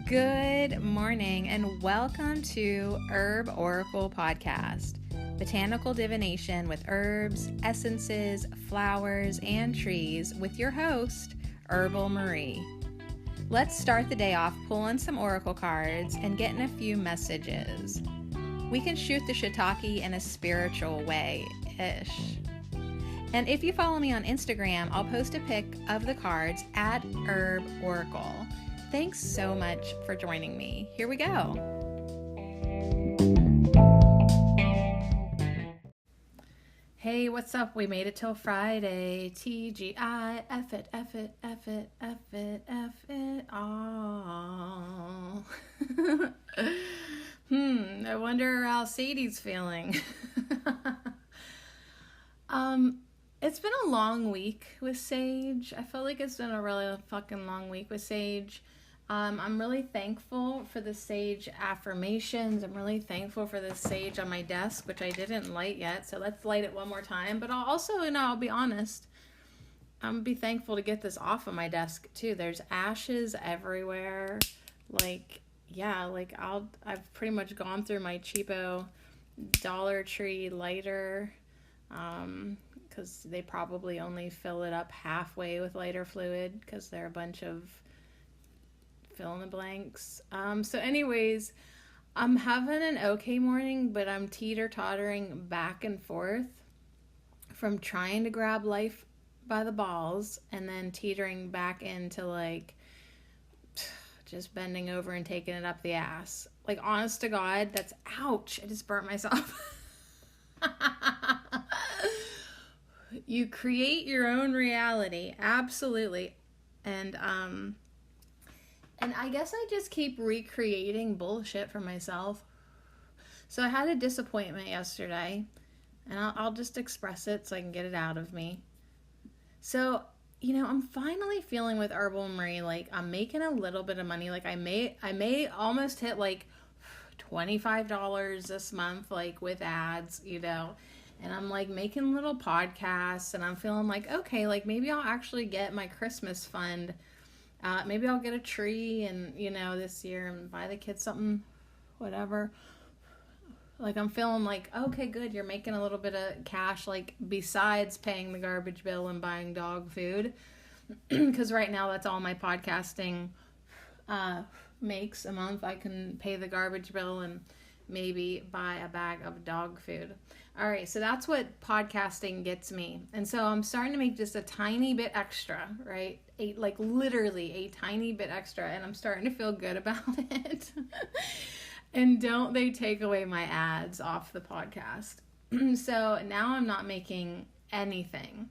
Good morning and welcome to Herb Oracle Podcast, botanical divination with herbs, essences, flowers, and trees with your host, Herbal Marie. Let's start the day off pulling some oracle cards and getting a few messages. We can shoot the shiitake in a spiritual way-ish. And if you follow me on Instagram, I'll post a pic of the cards at Herb Oracle. Thanks so much for joining me. Here we go. Hey, what's up? We made it till Friday. TGI, F it, F it, F it, F it, F it all. I wonder how Sadie's feeling. It's been a long week with Sage. I feel like it's been a really fucking long week with Sage. I'm really thankful for the Sage affirmations. I'm really thankful for the Sage on my desk, which I didn't light yet. So let's light it one more time. But I'll also, I'll be honest, I'm be thankful to get this off of my desk too. There's ashes everywhere. I've pretty much gone through my cheapo Dollar Tree lighter, because they probably only fill it up halfway with lighter fluid because they're a bunch of fill in the blanks. So anyways, I'm having an okay morning, but I'm teeter-tottering back and forth from trying to grab life by the balls and then teetering back into just bending over and taking it up the ass. Honest to God, that's ouch. I just burnt myself. You create your own reality. Absolutely. And I guess I just keep recreating bullshit for myself. So I had a disappointment yesterday, and I'll just express it so I can get it out of me. So, I'm finally feeling with Herbal Marie, I'm making a little bit of money. I may almost hit $25 this month, with ads, and I'm making little podcasts, and I'm feeling okay, maybe I'll actually get my Christmas fund. Maybe I'll get a tree and, this year and buy the kids something, whatever. I'm feeling okay, good. You're making a little bit of cash, besides paying the garbage bill and buying dog food. Because right now that's all my podcasting makes a month. I can pay the garbage bill and maybe buy a bag of dog food. All right, so that's what podcasting gets me. And so I'm starting to make just a tiny bit extra, right? Literally a tiny bit extra, and I'm starting to feel good about it. And don't they take away my ads off the podcast. So now I'm not making anything.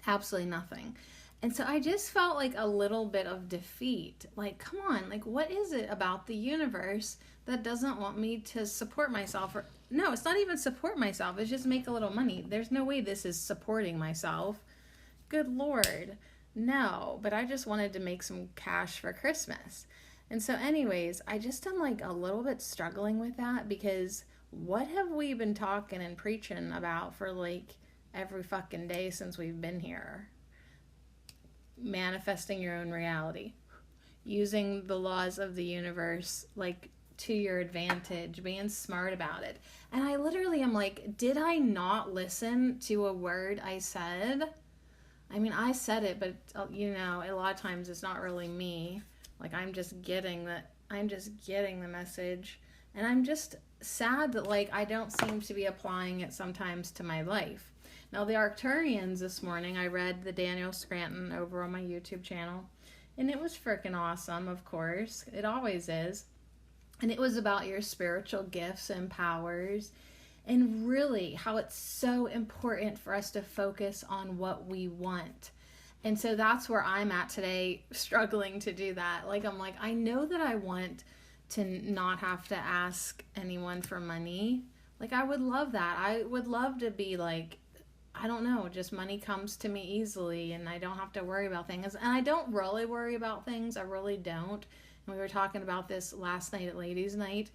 Absolutely nothing. And so I just felt a little bit of defeat. Come on, what is it about the universe that doesn't want me to support myself? No, it's not even support myself. It's just make a little money. There's no way this is supporting myself. Good Lord. No, but I just wanted to make some cash for Christmas. And so anyways, I just am a little bit struggling with that, because what have we been talking and preaching about for every fucking day since we've been here? Manifesting your own reality, using the laws of the universe to your advantage, being smart about it. And I literally am did I not listen to a word I said? I mean, I said it, but a lot of times it's not really me. I'm just getting the message, and I'm just sad that I don't seem to be applying it sometimes to my life. Now, the Arcturians this morning, I read the Daniel Scranton over on my YouTube channel, and it was freaking awesome, of course. It always is. And it was about your spiritual gifts and powers, and really how it's so important for us to focus on what we want. And so that's where I'm at today, struggling to do that. I know that I want to not have to ask anyone for money. I would love that. I would love to be I don't know, just money comes to me easily and I don't have to worry about things. And I don't really worry about things. I really don't. And we were talking about this last night at ladies' night,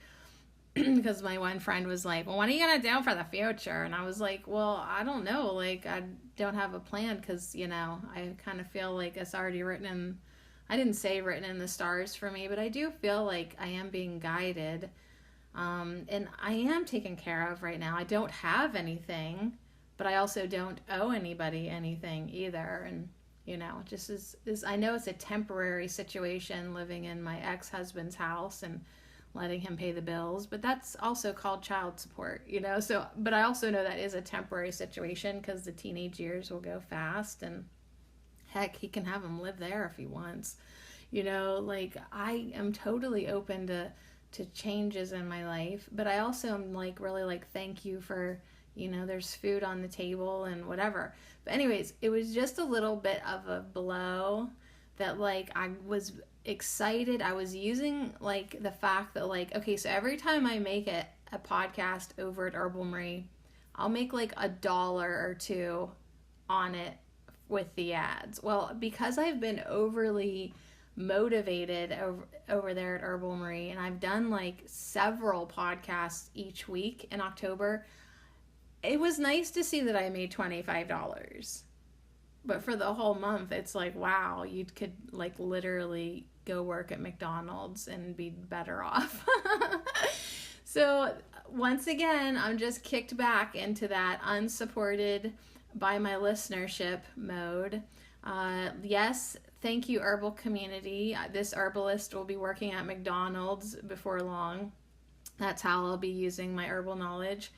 because my one friend was well, what are you going to do for the future? And I was well, I don't know. I don't have a plan, because, I kind of feel it's already written in, I didn't say written in the stars for me, but I do feel like I am being guided. And I am taken care of right now. I don't have anything, but I also don't owe anybody anything either. And, you know, just is I know it's a temporary situation living in my ex-husband's house and letting him pay the bills, but that's also called child support, you know? So, but I also know that is a temporary situation because the teenage years will go fast, and heck, he can have him live there if he wants, you know? Like, I am totally open to changes in my life, but I also am like really like, thank you for, you know, there's food on the table and whatever. But anyways, it was just a little bit of a blow that like I was excited. I was using like the fact that like, okay, so every time I make it a podcast over at Herbal Marie, I'll make like $1 or $2 on it with the ads. Well, because I've been overly motivated over there at Herbal Marie, and I've done like several podcasts each week in October, it was nice to see that I made $25. But for the whole month, it's like, wow, you could like literally go work at McDonald's and be better off. So once again, I'm just kicked back into that unsupported by my listenership mode. Yes, thank you, herbal community. This herbalist will be working at McDonald's before long. That's how I'll be using my herbal knowledge.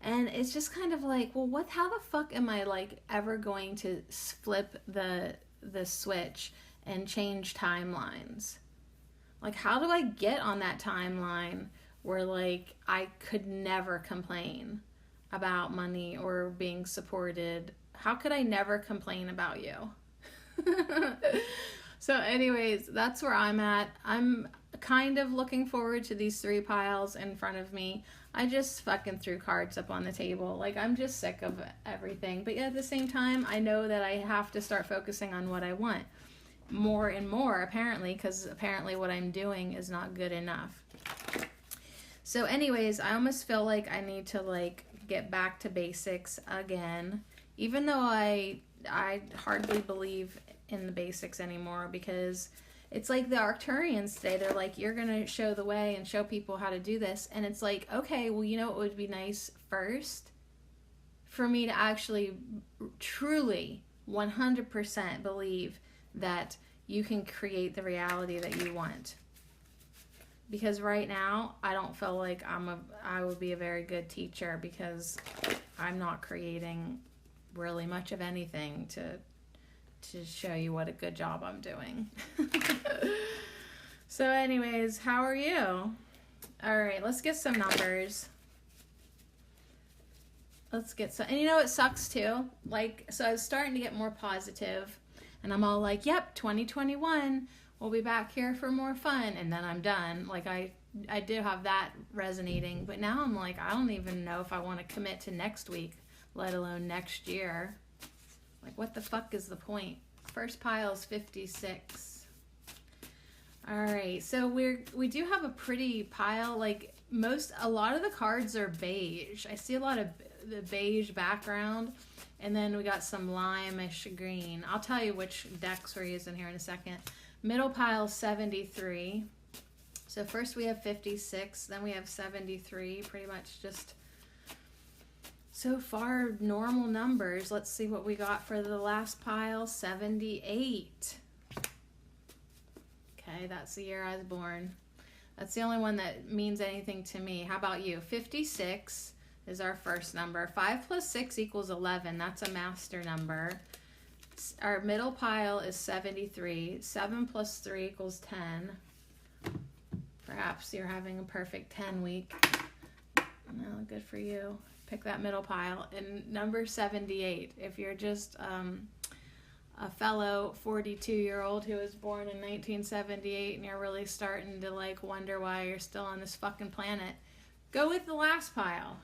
And it's just kind of like, well, how the fuck am I like ever going to flip the switch and change timelines? Like, how do I get on that timeline where like I could never complain about money or being supported? How could I never complain about you? So anyways, that's where I'm at. I'm kind of looking forward to these 3 piles in front of me. I just fucking threw cards up on the table. Like, I'm just sick of everything. But at the same time, I know that I have to start focusing on what I want more and more, apparently, because apparently what I'm doing is not good enough. So anyways, I almost feel like I need to like get back to basics again, even though I hardly believe in the basics anymore, because it's like the Arcturians today, they're like, you're going to show the way and show people how to do this. And it's like, okay, well, you know what would be nice first? For me to actually truly 100% believe that you can create the reality that you want. Because right now, I don't feel like I would be a very good teacher, because I'm not creating really much of anything to show you what a good job I'm doing. So anyways, how are you? All right, let's get some numbers. Let's get some, and you know what sucks too? Like, so I was starting to get more positive, and I'm all like, yep, 2021, we'll be back here for more fun, and then I'm done. Like, I do have that resonating, but now I'm like, I don't even know if I want to commit to next week, let alone next year. Like, what the fuck is the point? First pile is 56. All right, so we do have a pretty pile. Like, a lot of the cards are beige. I see a lot of the beige background, and then we got some lime-ish green. I'll tell you which decks we're using here in a second. Middle pile 73. So first we have 56, then we have 73, pretty much just so far normal numbers. Let's see what we got for the last pile, 78. Okay, that's the year I was born. That's the only one that means anything to me. How about you? 56 is our first number. 5 plus 6 equals 11. That's a master number. Our middle pile is 73. 7 plus 3 equals 10. Perhaps you're having a perfect 10 week. No, good for you. Pick that middle pile. And number 78, if you're just a fellow 42-year-old who was born in 1978 and you're really starting to like wonder why you're still on this fucking planet, go with the last pile.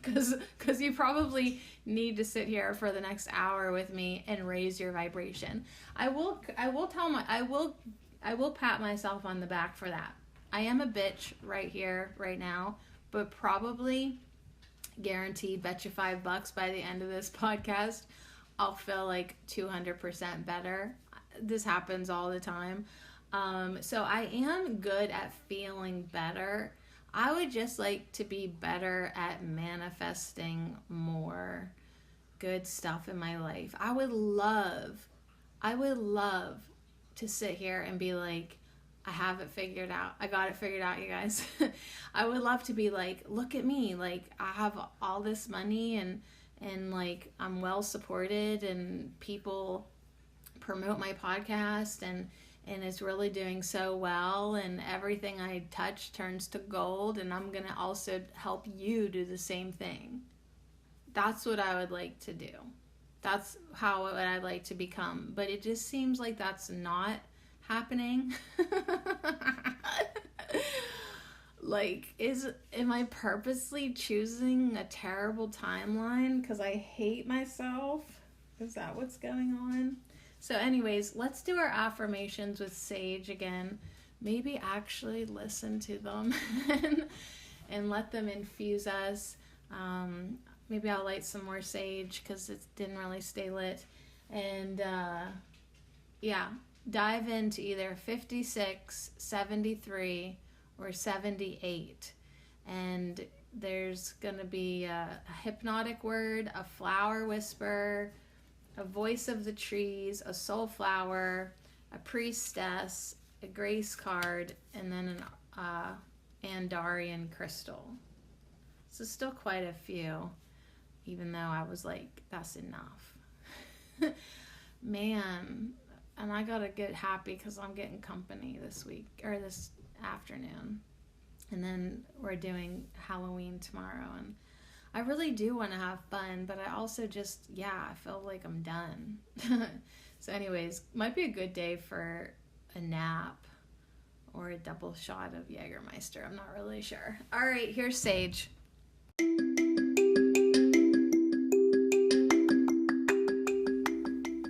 Because you probably need to sit here for the next hour with me and raise your vibration. I will pat myself on the back for that. I am a bitch right here, right now, but probably guaranteed, bet you $5 by the end of this podcast, I'll feel like 200% better. this happens all the time. So I am good at feeling better. I would just like to be better at manifesting more good stuff in my life. I would love to sit here and be like, I have it figured out. I got it figured out, you guys. I would love to be like, look at me. Like, I have all this money and like, I'm well supported and people promote my podcast and it's really doing so well, and everything I touch turns to gold, and I'm going to also help you do the same thing. That's what I would like to do. That's how I'd like to become. But it just seems like that's not happening. Like, am I purposely choosing a terrible timeline because I hate myself? Is that what's going on? So anyways, let's do our affirmations with Sage again. Maybe actually listen to them and let them infuse us. Maybe I'll light some more sage because it didn't really stay lit. And dive into either 56, 73, or 78. And there's going to be a hypnotic word, a flower whisper, a voice of the trees, a soul flower, a priestess, a grace card, and then an Andarian crystal. So still quite a few, even though I was like, that's enough. Man, and I gotta get happy because I'm getting company this week, or this afternoon. And then we're doing Halloween tomorrow, and I really do want to have fun, but I also just, I feel like I'm done. So anyways, might be a good day for a nap or a double shot of Jägermeister. I'm not really sure. All right, here's Sage.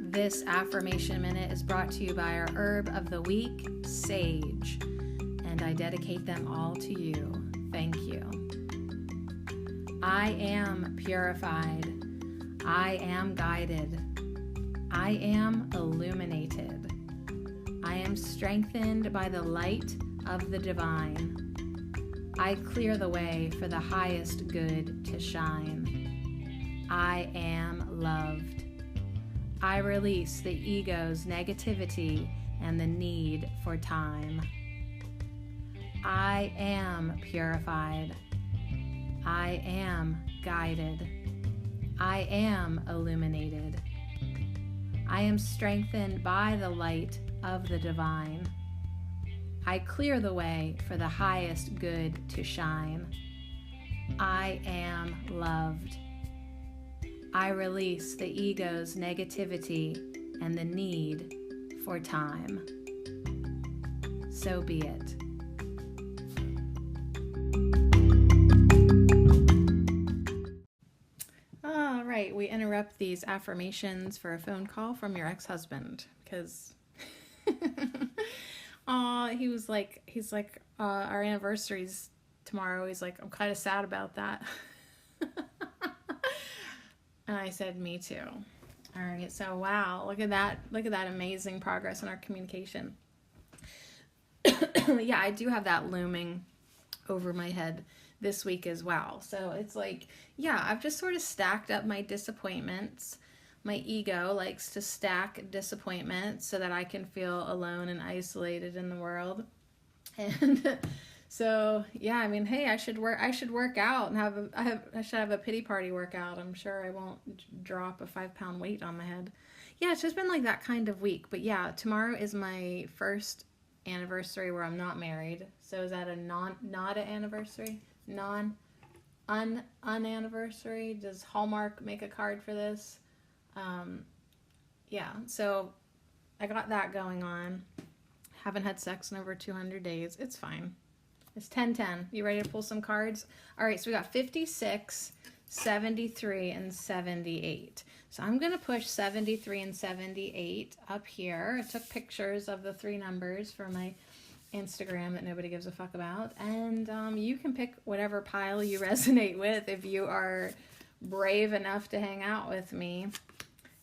This affirmation minute is brought to you by our herb of the week, Sage, and I dedicate them all to you. Thank you. I am purified. I am guided. I am illuminated. I am strengthened by the light of the divine. I clear the way for the highest good to shine. I am loved. I release the ego's negativity and the need for time. I am purified. I am guided. I am illuminated. I am strengthened by the light of the divine. I clear the way for the highest good to shine. I am loved. I release the ego's negativity and the need for time. So be it. All right, we interrupt these affirmations for a phone call from your ex-husband because he's like, our anniversary's tomorrow. He's like, I'm kind of sad about that. And I said, me too. All right, so wow, look at that amazing progress in our communication. Yeah, I do have that looming over my head this week as well. So it's like, I've just sort of stacked up my disappointments. My ego likes to stack disappointments so that I can feel alone and isolated in the world. And so, I mean, hey, I should work out and I should have a pity party workout. I'm sure I won't drop a 5-pound weight on my head. Yeah, it's just been like that kind of week. But tomorrow is my first anniversary where I'm not married. So is that a not an anniversary? Un-anniversary? Does Hallmark make a card for this? So I got that going on. Haven't had sex in over 200 days. It's fine. It's 10-10. You ready to pull some cards? All right, so we got 56, 73, and 78. So I'm going to push 73 and 78 up here. I took pictures of the 3 numbers for my Instagram that nobody gives a fuck about. And you can pick whatever pile you resonate with if you are brave enough to hang out with me.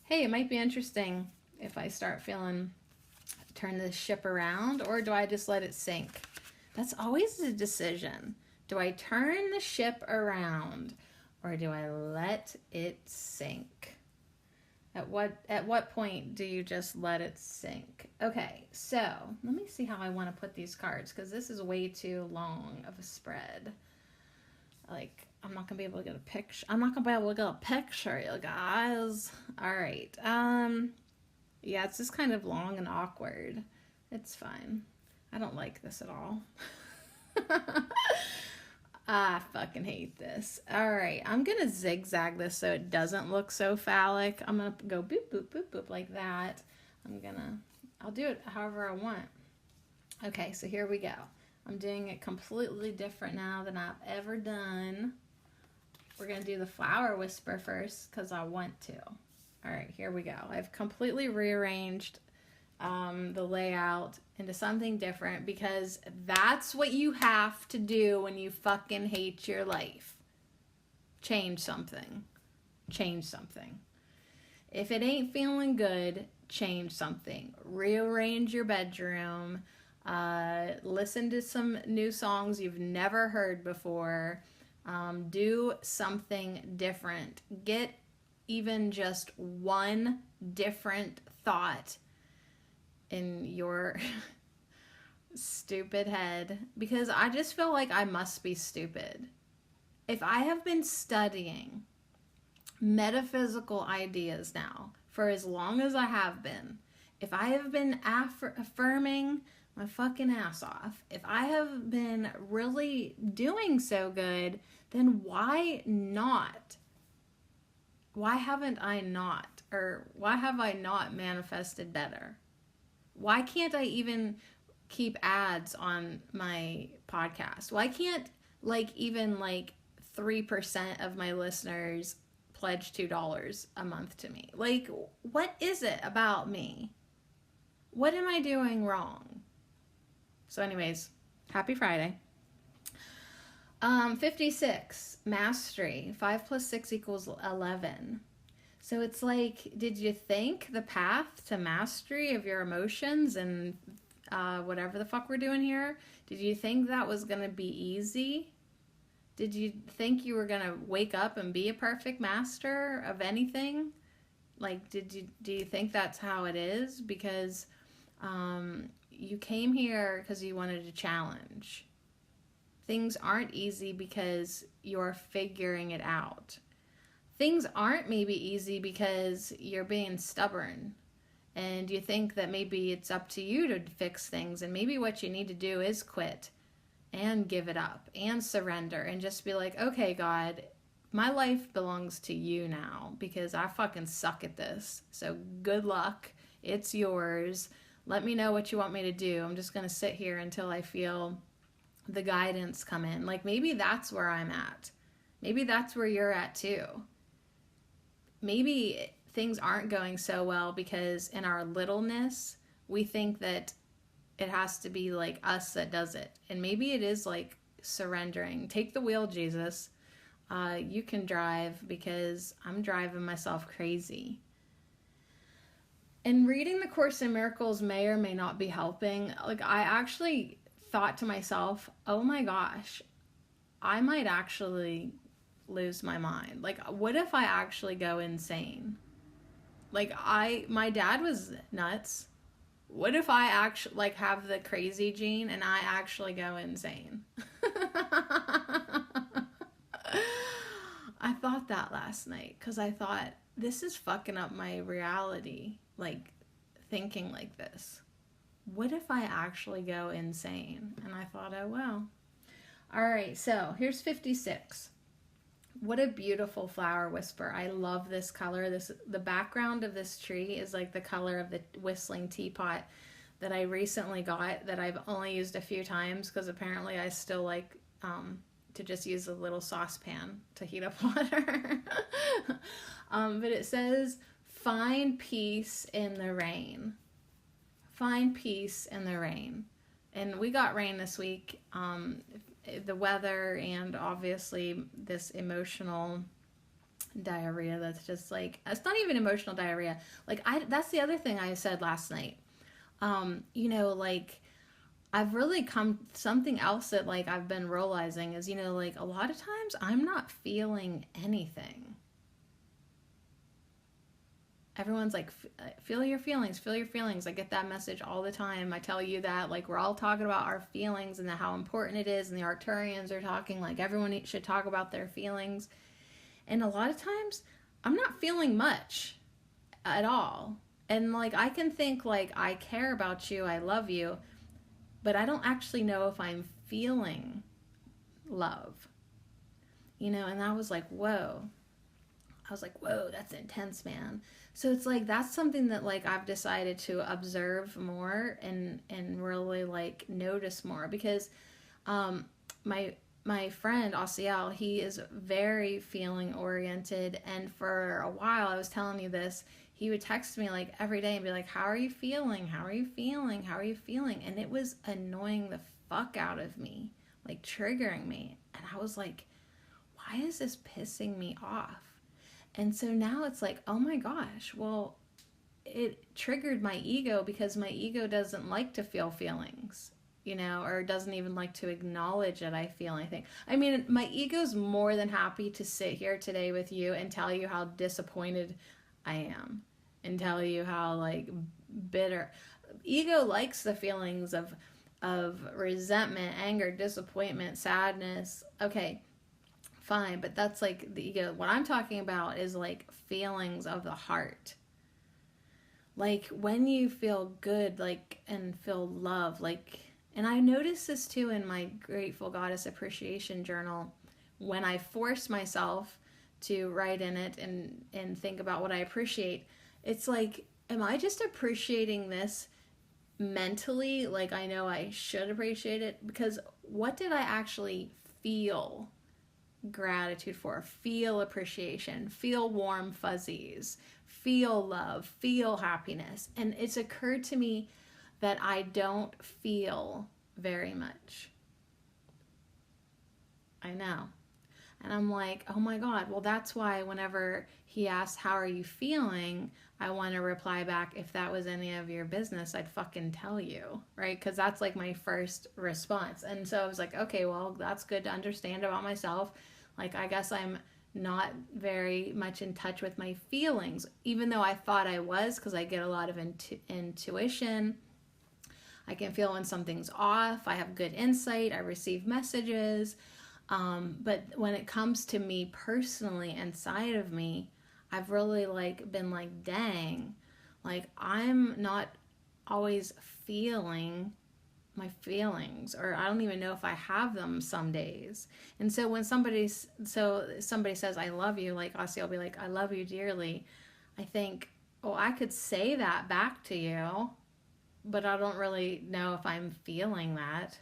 Hey, it might be interesting if I start feeling turn the ship around, or do I just let it sink? That's always a decision. Do I turn the ship around, or do I let it sink? At what point do you just let it sink? Okay, so let me see how I want to put these cards, because this is way too long of a spread. Like, I'm not gonna be able to get a picture. I'm not gonna be able to get a picture, you guys. All right. Yeah, it's just kind of long and awkward. It's fine. I don't like this at all. I fucking hate this. All right, I'm gonna zigzag this so it doesn't look so phallic. I'm gonna go boop, boop, boop, boop like that. I'll do it however I want. Okay, so here we go. I'm doing it completely different now than I've ever done. We're gonna do the flower whisper first because I want to. All right, here we go. I've completely rearranged the layout into something different, because that's what you have to do when you fucking hate your life. Change something. Change something. If it ain't feeling good, change something. Rearrange your bedroom. Listen to some new songs you've never heard before. Do something different. Get even just one different thought in your stupid head, because I just feel like I must be stupid. If I have been studying metaphysical ideas now for as long as I have been, if I have been affirming my fucking ass off, if I have been really doing so good, then why not? Why haven't I not? Or why have I not manifested better? Why can't I even keep ads on my podcast? Why can't even 3% of my listeners pledge $2 a month to me? Like, what is it about me? What am I doing wrong? So anyways, happy Friday. 56, mastery. 5 plus 6 equals 11. So it's like, did you think the path to mastery of your emotions and whatever the fuck we're doing here, did you think that was going to be easy? Did you think you were going to wake up and be a perfect master of anything? Like, do you think that's how it is? Because you came here because you wanted a challenge. Things aren't easy because you're figuring it out. Things aren't maybe easy because you're being stubborn and you think that maybe it's up to you to fix things, and maybe what you need to do is quit and give it up and surrender and just be like, okay, God, my life belongs to you now because I fucking suck at this. So good luck. It's yours. Let me know what you want me to do. I'm just going to sit here until I feel the guidance come in. Like, maybe that's where I'm at. Maybe that's where you're at too. Maybe things aren't going so well because in our littleness, we think that it has to be like us that does it. And maybe it is like surrendering. Take the wheel, Jesus. You can drive, because I'm driving myself crazy. And reading the Course in Miracles may or may not be helping. Like, I actually thought to myself, oh my gosh, I might actually lose my mind. Like, what if I actually go insane? Like, my dad was nuts. What if I actually have the crazy gene and I actually go insane? I thought that last night because I thought, this is fucking up my reality, like thinking like this. What if I actually go insane? And I thought, oh well. All right, so here's 56. What a beautiful flower whisper. I love this color. The background of this tree is like the color of the whistling teapot that I recently got, that I've only used a few times because apparently I still like to just use a little saucepan to heat up water. But it says, find peace in the rain. Find peace in the rain. And we got rain this week. The weather and obviously this emotional diarrhea that's just like, it's not even emotional diarrhea. Like, that's the other thing I said last night. Like I've really come, something else that like I've been realizing is, like a lot of times I'm not feeling anything. Everyone's like, feel your feelings, feel your feelings. I get that message all the time. I tell you that, like, we're all talking about our feelings and how important it is. And the Arcturians are talking, like, everyone should talk about their feelings. And a lot of times, I'm not feeling much at all. And, like, I can think, like, I care about you, I love you, but I don't actually know if I'm feeling love. And I was like, whoa. I was like, whoa, that's intense, man. So it's like, that's something that like I've decided to observe more and really like notice more, because my friend Asiel, he is very feeling oriented, and for a while, I was telling you this, he would text me like every day and be like, how are you feeling? How are you feeling? How are you feeling? And it was annoying the fuck out of me, like triggering me. And I was like, why is this pissing me off? And so now it's like, oh my gosh, well, it triggered my ego, because my ego doesn't like to feel feelings, or doesn't even like to acknowledge that I feel anything. I mean, my ego's more than happy to sit here today with you and tell you how disappointed I am and tell you how like bitter. Ego likes the feelings of resentment, anger, disappointment, sadness. Okay, fine, but that's like the ego. What I'm talking about is like feelings of the heart. Like when you feel good, like, and feel love, like, and I noticed this too in my Grateful Goddess Appreciation Journal, when I force myself to write in it and think about what I appreciate. It's like, am I just appreciating this mentally? Like I know I should appreciate it, because what did I actually feel gratitude for? Feel appreciation, feel warm fuzzies, feel love, feel happiness. And it's occurred to me that I don't feel very much. I know. And I'm like, oh my God, well, that's why whenever he asks, how are you feeling? I want to reply back, if that was any of your business, I'd fucking tell you, right? Because that's like my first response. And so I was like, okay, well, that's good to understand about myself. Like, I guess I'm not very much in touch with my feelings, even though I thought I was, because I get a lot of intuition. I can feel when something's off. I have good insight. I receive messages. But when it comes to me personally, inside of me, I've really like been like, dang, like I'm not always feeling my feelings, or I don't even know if I have them some days. And so when somebody says I love you, like Aussie will be like, I love you dearly, I think, oh, I could say that back to you, but I don't really know if I'm feeling that.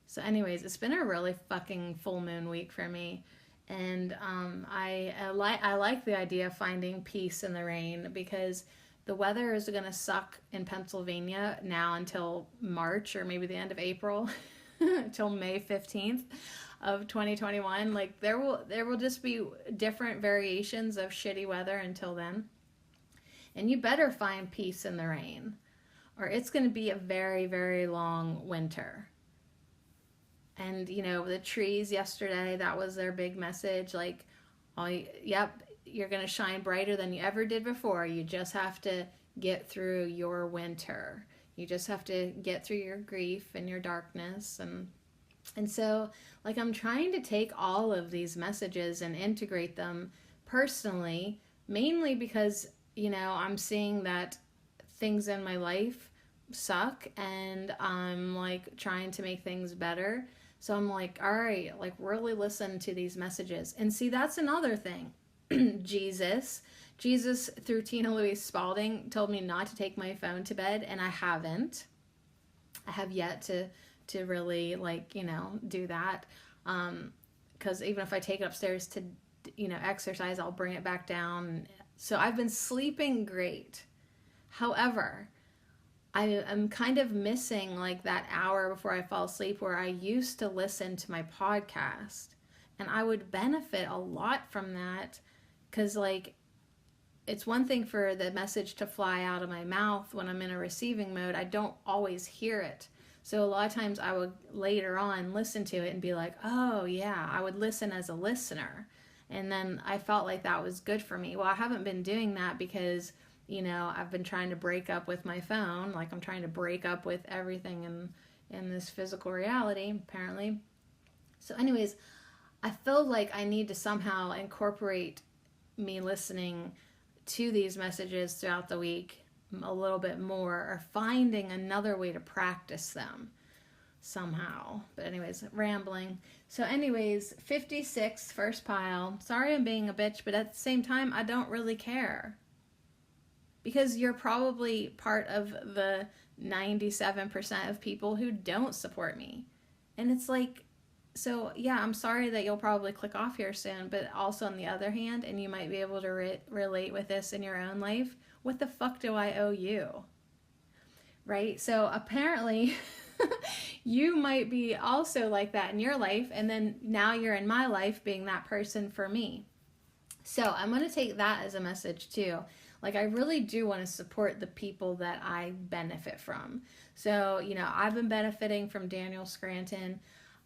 So anyways, it's been a really fucking full moon week for me. And I like the idea of finding peace in the rain, because the weather is going to suck in Pennsylvania now until March, or maybe the end of April, until May 15th of 2021. Like there will just be different variations of shitty weather until then. And you better find peace in the rain, or it's going to be a very, very long winter. And, the trees yesterday, that was their big message. Like, yep, you're going to shine brighter than you ever did before. You just have to get through your winter. You just have to get through your grief and your darkness. And so, like, I'm trying to take all of these messages and integrate them personally, mainly because, I'm seeing that things in my life suck, and I'm, like, trying to make things better. So I'm like, all right, like really listen to these messages. And see, that's another thing. Jesus through Tina Louise Spalding told me not to take my phone to bed, and I haven't. I have yet to really like, do that. Because even if I take it upstairs to, exercise, I'll bring it back down. So I've been sleeping great. However, I am kind of missing like that hour before I fall asleep where I used to listen to my podcast, and I would benefit a lot from that, because like it's one thing for the message to fly out of my mouth when I'm in a receiving mode. I don't always hear it. So a lot of times I would later on listen to it and be like, oh yeah, I would listen as a listener. And then I felt like that was good for me. Well, I haven't been doing that because, I've been trying to break up with my phone. Like, I'm trying to break up with everything in this physical reality, apparently. So anyways, I feel like I need to somehow incorporate me listening to these messages throughout the week a little bit more, or finding another way to practice them somehow. But anyways, rambling. So anyways, 56, first pile. Sorry I'm being a bitch, but at the same time, I don't really care. Because you're probably part of the 97% of people who don't support me. And it's like, so yeah, I'm sorry that you'll probably click off here soon, but also on the other hand, and you might be able to relate with this in your own life, what the fuck do I owe you? Right? So apparently you might be also like that in your life, and then now you're in my life being that person for me. So I'm going to take that as a message too. Like, I really do want to support the people that I benefit from. So, I've been benefiting from Daniel Scranton.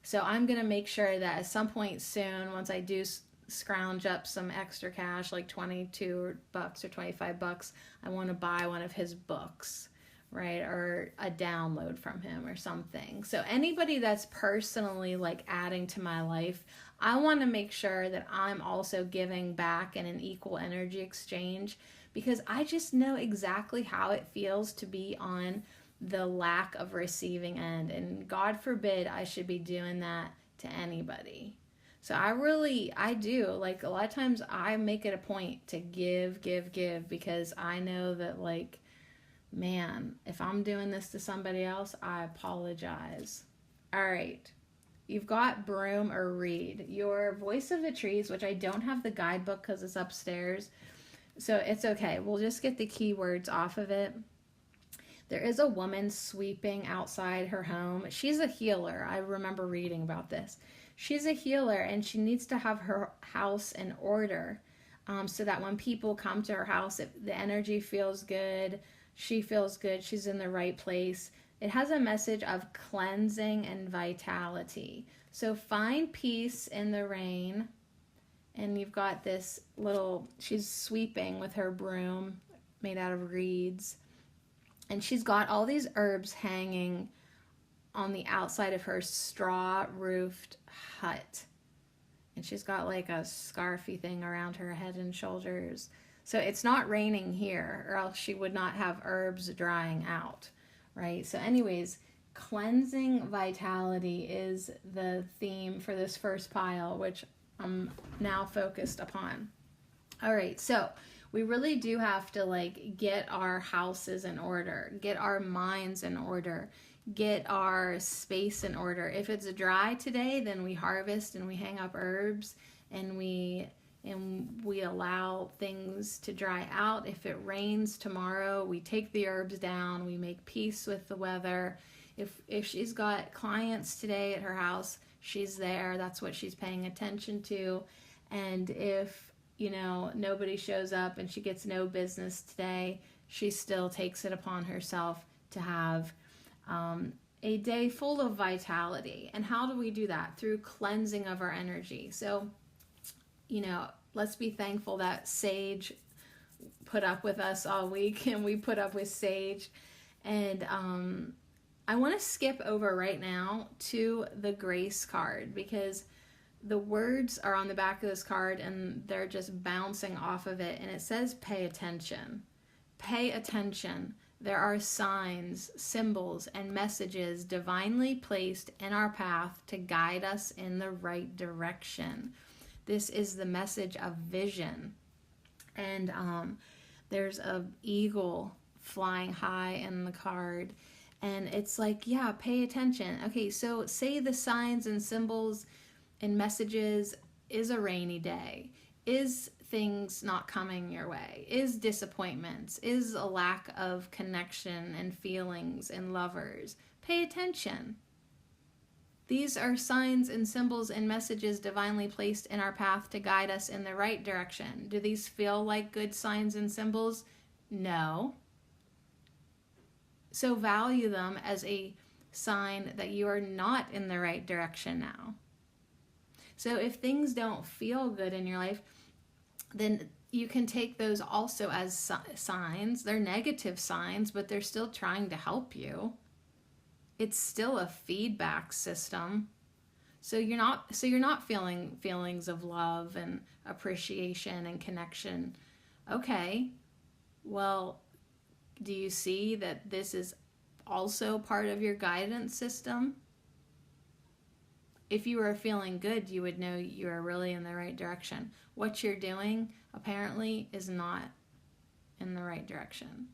So I'm going to make sure that at some point soon, once I do scrounge up some extra cash, like $22 or $25, I want to buy one of his books, right? Or a download from him or something. So anybody that's personally like adding to my life, I want to make sure that I'm also giving back in an equal energy exchange, because I just know exactly how it feels to be on the lack of receiving end, and God forbid I should be doing that to anybody. So I do, like, a lot of times I make it a point to give, because I know that, like, man, if I'm doing this to somebody else, I apologize. All right. You've got Broom or Reed. Your Voice of the Trees, which I don't have the guidebook because it's upstairs, so it's okay. We'll just get the keywords off of it. There is a woman sweeping outside her home. She's a healer. I remember reading about this. She's a healer, and she needs to have her house in order, so that when people come to her house, the energy feels good, she feels good, she's in the right place. It has a message of cleansing and vitality. So find peace in the rain. And you've got this she's sweeping with her broom made out of reeds. And she's got all these herbs hanging on the outside of her straw-roofed hut. And she's got like a scarfy thing around her head and shoulders. So it's not raining here, or else she would not have herbs drying out, right? So anyways, cleansing vitality is the theme for this first pile, which I'm now focused upon. All right, so we really do have to like get our houses in order, get our minds in order, get our space in order. If it's dry today, then we harvest and we hang up herbs, and we allow things to dry out. If it rains tomorrow, we take the herbs down, we make peace with the weather. If she's got clients today at her house, she's there. That's what she's paying attention to. And if, nobody shows up and she gets no business today, she still takes it upon herself to have a day full of vitality. And how do we do that? Through cleansing of our energy. So, let's be thankful that Sage put up with us all week, and we put up with Sage. And I want to skip over right now to the grace card, because the words are on the back of this card and they're just bouncing off of it. And it says, pay attention. Pay attention. There are signs, symbols, and messages divinely placed in our path to guide us in the right direction. This is the message of vision. And there's an eagle flying high in the card. And it's like, yeah, pay attention. Okay, so say the signs and symbols and messages is a rainy day, is things not coming your way, is disappointments, is a lack of connection and feelings and lovers. Pay attention. These are signs and symbols and messages divinely placed in our path to guide us in the right direction. Do these feel like good signs and symbols? No. So value them as a sign that you are not in the right direction now. So if things don't feel good in your life, then you can take those also as signs. They're negative signs, but they're still trying to help you. It's still a feedback system. So you're not feeling feelings of love and appreciation and connection. Okay. Well, do you see that this is also part of your guidance system? If you were feeling good, you would know you are really in the right direction. What you're doing apparently is not in the right direction.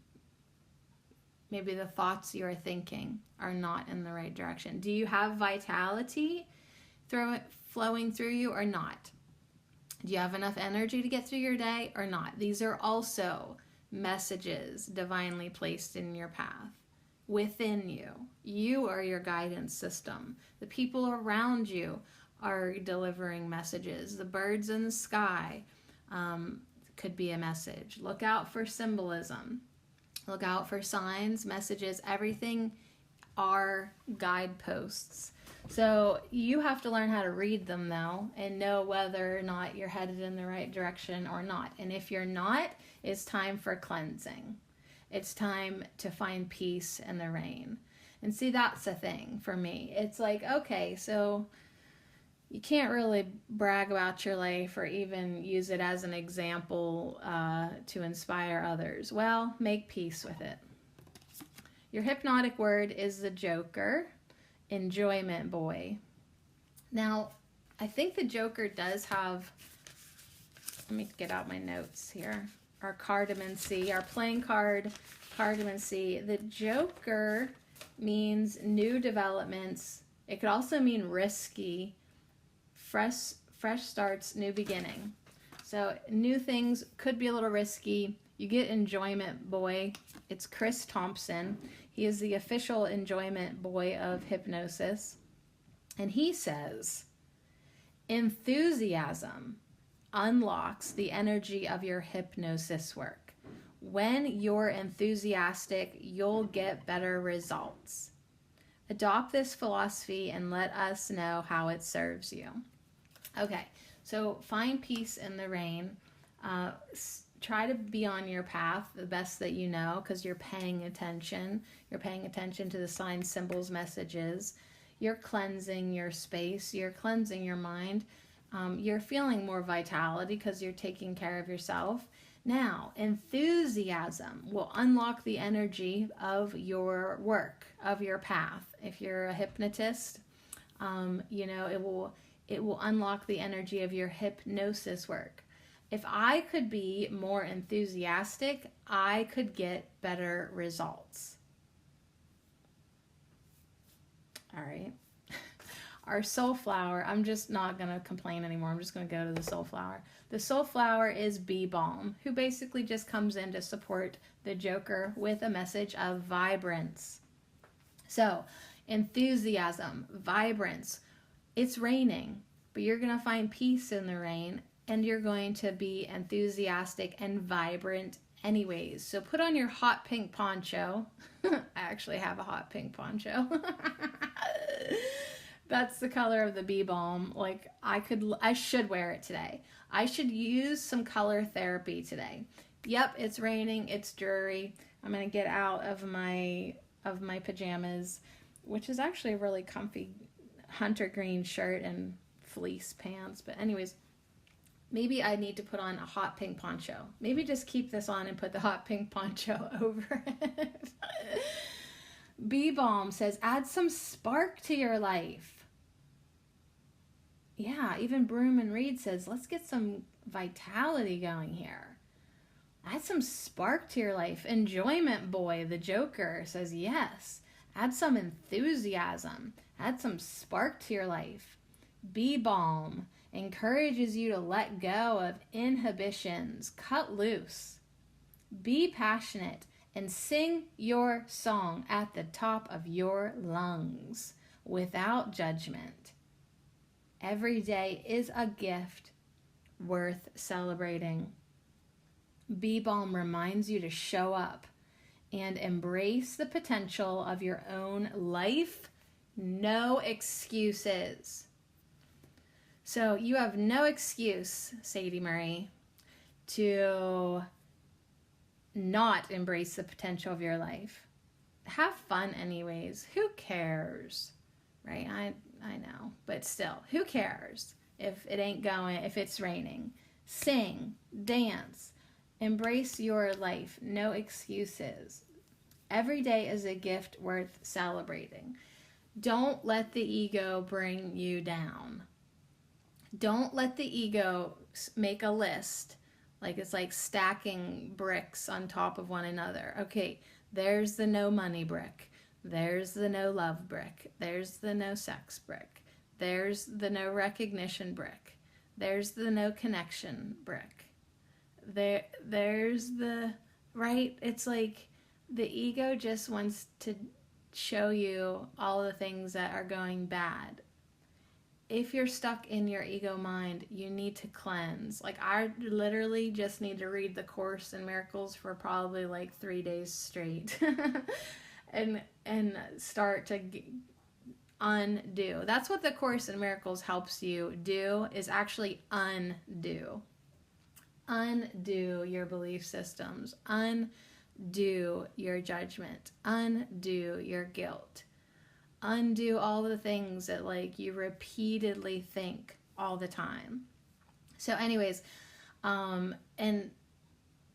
Maybe the thoughts you are thinking are not in the right direction. Do you have vitality flowing through you or not? Do you have enough energy to get through your day or not? These are also messages divinely placed in your path within you. You are your guidance system. The people around you are delivering messages. The birds in the sky could be a message. Look out for symbolism. Look out for signs, messages. Everything are guideposts. So you have to learn how to read them though and know whether or not you're headed in the right direction or not. And if you're not, it's time for cleansing. It's time to find peace in the rain. And see, that's the thing for me. It's like, okay, so you can't really brag about your life or even use it as an example to inspire others. Well, make peace with it. Your hypnotic word is the Joker, enjoyment boy. Now, I think the Joker does have, let me get out my notes here, our Cardamancy, our playing card, Cardamancy. The Joker means new developments. It could also mean risky, fresh starts, new beginning. So new things could be a little risky. You get enjoyment boy. It's Chris Thompson. He is the official enjoyment boy of hypnosis. And he says, enthusiasm unlocks the energy of your hypnosis work. When you're enthusiastic, you'll get better results. Adopt this philosophy and let us know how it serves you. Okay, so find peace in the rain. Try to be on your path the best that you know because you're paying attention. You're paying attention to the signs, symbols, messages. You're cleansing your space. You're cleansing your mind. You're feeling more vitality because you're taking care of yourself. Now, enthusiasm will unlock the energy of your work, of your path. If you're a hypnotist, it will unlock the energy of your hypnosis work. If I could be more enthusiastic, I could get better results. All right. Our soul flower, I'm just not going to complain anymore. I'm just going to go to the soul flower. The soul flower is Bee Balm, who basically just comes in to support the Joker with a message of vibrance. So, enthusiasm, vibrance. It's raining, but you're going to find peace in the rain, and you're going to be enthusiastic and vibrant anyways. So put on your hot pink poncho. I actually have a hot pink poncho. That's the color of the Bee Balm. Like I should wear it today. I should use some color therapy today. Yep, it's raining, it's dreary. I'm gonna get out of my pajamas, which is actually a really comfy hunter green shirt and fleece pants. But anyways, maybe I need to put on a hot pink poncho. Maybe just keep this on and put the hot pink poncho over it. Bee Balm says, add some spark to your life. Yeah, even Broom and Reed says, let's get some vitality going here. Add some spark to your life. Enjoyment Boy, the Joker, says, yes. Add some enthusiasm. Add some spark to your life. Bee Balm encourages you to let go of inhibitions. Cut loose. Be passionate and sing your song at the top of your lungs. without judgment. Every day is a gift worth celebrating. Bee Balm reminds you to show up and embrace the potential of your own life. No excuses. So you have no excuse, Sadie Marie, to not embrace the potential of your life. Have fun anyways. Who cares? Right? I know, but still, who cares if it ain't going, if it's raining? Sing, dance, embrace your life. No excuses. Every day is a gift worth celebrating. Don't let the ego bring you down. Don't let the ego make a list. Like it's like stacking bricks on top of one another. Okay, there's the no money brick. There's the no love brick. There's the no sex brick. There's the no recognition brick. There's the no connection brick. There's the, right? It's like the ego just wants to show you all the things that are going bad. If you're stuck in your ego mind, you need to cleanse. Like I literally just need to read the Course in Miracles for probably like 3 days straight and start to undo. That's what the Course in Miracles helps you do, is actually undo. Undo your belief systems. Undo your judgment. Undo your guilt. Undo all the things that like you repeatedly think all the time. So anyways, and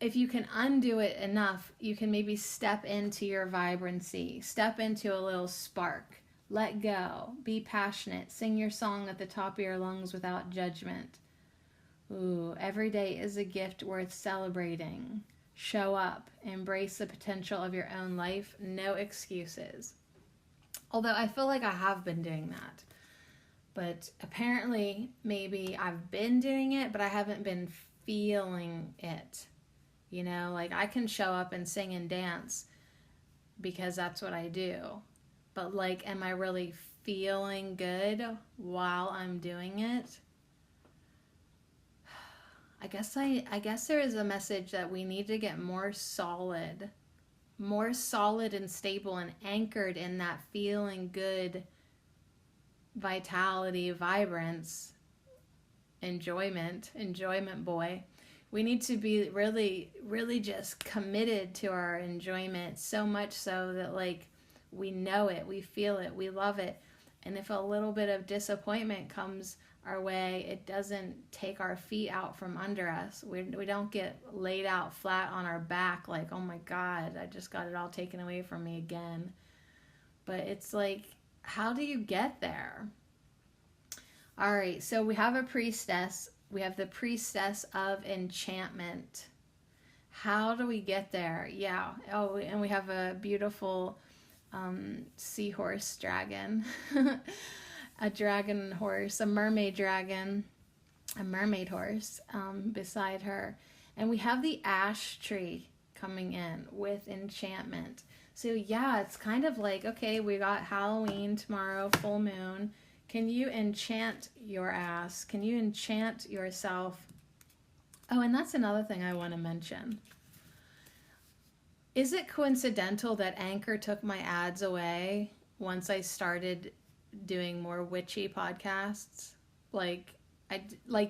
if you can undo it enough, you can maybe step into your vibrancy, step into a little spark, let go, be passionate, sing your song at the top of your lungs without judgment. Ooh, every day is a gift worth celebrating. Show up, embrace the potential of your own life, no excuses. Although I feel like I have been doing that. But apparently, maybe I've been doing it, but I haven't been feeling it. You know, like I can show up and sing and dance because that's what I do. But like, am I really feeling good while I'm doing it? I guess there is a message that we need to get more solid and stable and anchored in that feeling good, vitality, vibrance, enjoyment boy. We need to be really, really just committed to our enjoyment, so much so that like we know it, we feel it, we love it. And if a little bit of disappointment comes our way, it doesn't take our feet out from under us. We don't get laid out flat on our back like, oh my God, I just got it all taken away from me again. But it's like, how do you get there? All right, so we have a priestess. We have the priestess of enchantment. How do we get there? Yeah. Oh, and we have a beautiful seahorse dragon. A dragon horse, a mermaid dragon, a mermaid horse beside her. And we have the ash tree coming in with enchantment. So yeah, it's kind of like, okay, we got Halloween tomorrow, full moon. Can you enchant your ass? Can you enchant yourself? Oh, and that's another thing I want to mention. Is it coincidental that Anchor took my ads away once I started doing more witchy podcasts? Like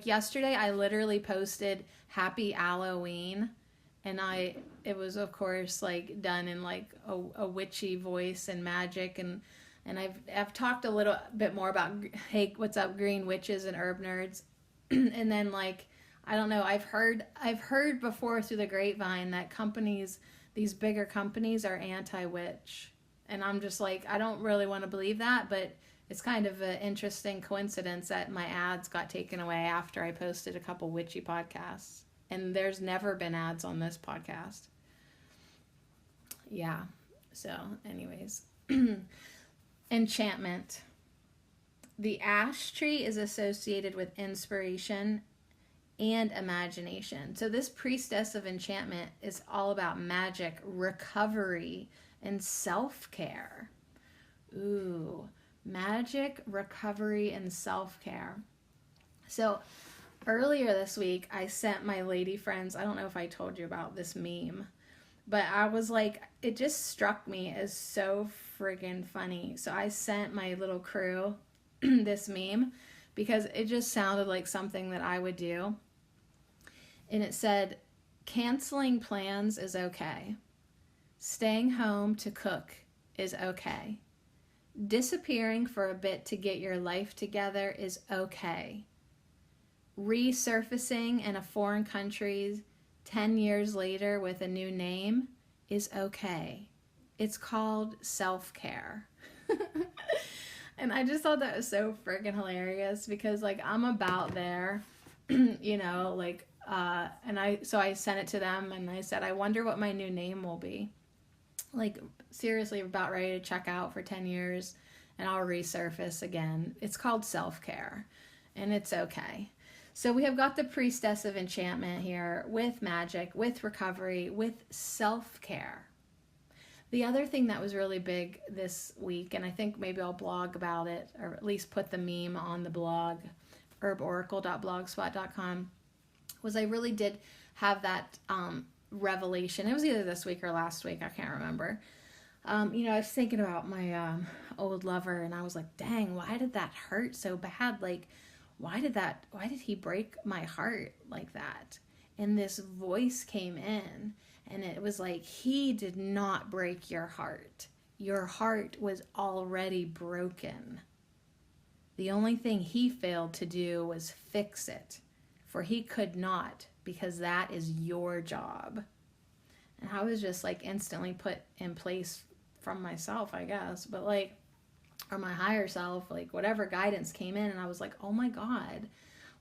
yesterday I literally posted Happy Halloween, and it was of course like done in like a witchy voice and magic, and I've talked a little bit more about, hey, what's up, green witches and herb nerds. And then like, I don't know, I've heard before through the grapevine that these bigger companies are anti-witch, and I'm just like, I don't really want to believe that, but it's kind of an interesting coincidence that my ads got taken away after I posted a couple witchy podcasts. And there's never been ads on this podcast. Yeah. So anyways. Enchantment. The ash tree is associated with inspiration and imagination. So this priestess of enchantment is all about magic, recovery, and self-care. Ooh. Magic, recovery, and self-care. So earlier this week, I sent my lady friends, I don't know if I told you about this meme, but I was like, it just struck me as so friggin' funny. So I sent my little crew this meme because it just sounded like something that I would do. And it said, canceling plans is okay. Staying home to cook is okay. Disappearing for a bit to get your life together is okay. Resurfacing in a foreign country 10 years later with a new name is okay. It's called self-care. And I just thought that was so freaking hilarious because like I'm about there, you know, like and I sent it to them and I said, I wonder what my new name will be. Like seriously about ready to check out for 10 years and I'll resurface again. It's called self-care and it's okay. So we have got the priestess of enchantment here with magic, with recovery, with self-care. The other thing that was really big this week, and I think maybe I'll blog about it, or at least put the meme on the blog, herboracle.blogspot.com, was I really did have that revelation. It was either this week or last week, I can't remember. You know, I was thinking about my old lover, and I was like, dang, why did that hurt so bad? Like, why did he break my heart like that? And this voice came in and it was like, he did not break your heart. Your heart was already broken. The only thing he failed to do was fix it, for he could not, because that is your job. And I was just like instantly put in place from myself, I guess, but like, or my higher self, like whatever guidance came in, and I was like, oh my God,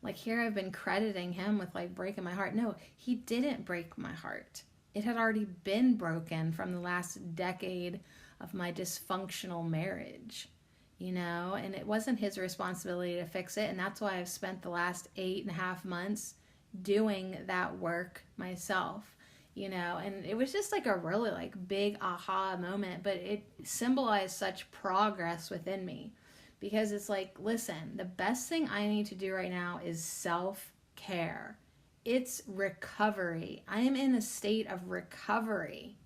like here I've been crediting him with like breaking my heart. No, he didn't break my heart. It had already been broken from the last decade of my dysfunctional marriage, you know, and it wasn't his responsibility to fix it. And that's why I've spent the last 8.5 months doing that work myself. You know, and it was just like a really like big aha moment, but it symbolized such progress within me because it's like, listen, the best thing I need to do right now is self-care. It's recovery. I am in a state of recovery.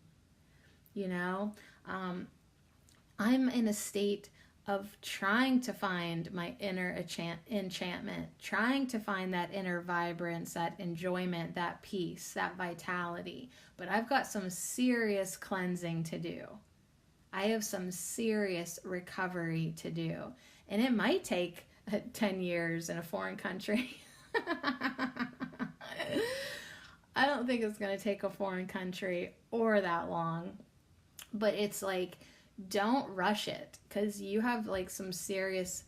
You know, I'm in a state of trying to find my inner enchantment, trying to find that inner vibrance, that enjoyment, that peace, that vitality. But I've got some serious cleansing to do. I have some serious recovery to do. And it might take 10 years in a foreign country. I don't think it's going to take a foreign country or that long. But it's like, don't rush it because you have like some serious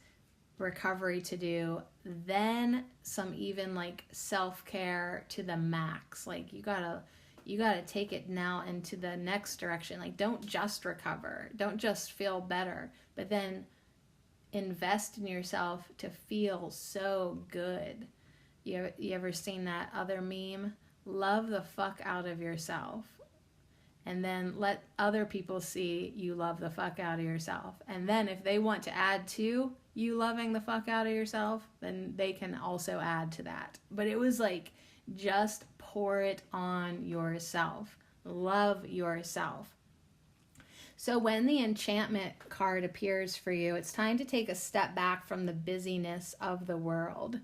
recovery to do, then some even like self-care to the max. Like you gotta take it now into the next direction. Like don't just recover, don't just feel better, but then invest in yourself to feel so good. You ever seen that other meme? Love the fuck out of yourself. And then let other people see you love the fuck out of yourself. And then if they want to add to you loving the fuck out of yourself, then they can also add to that. But it was like, just pour it on yourself. Love yourself. So when the enchantment card appears for you, it's time to take a step back from the busyness of the world.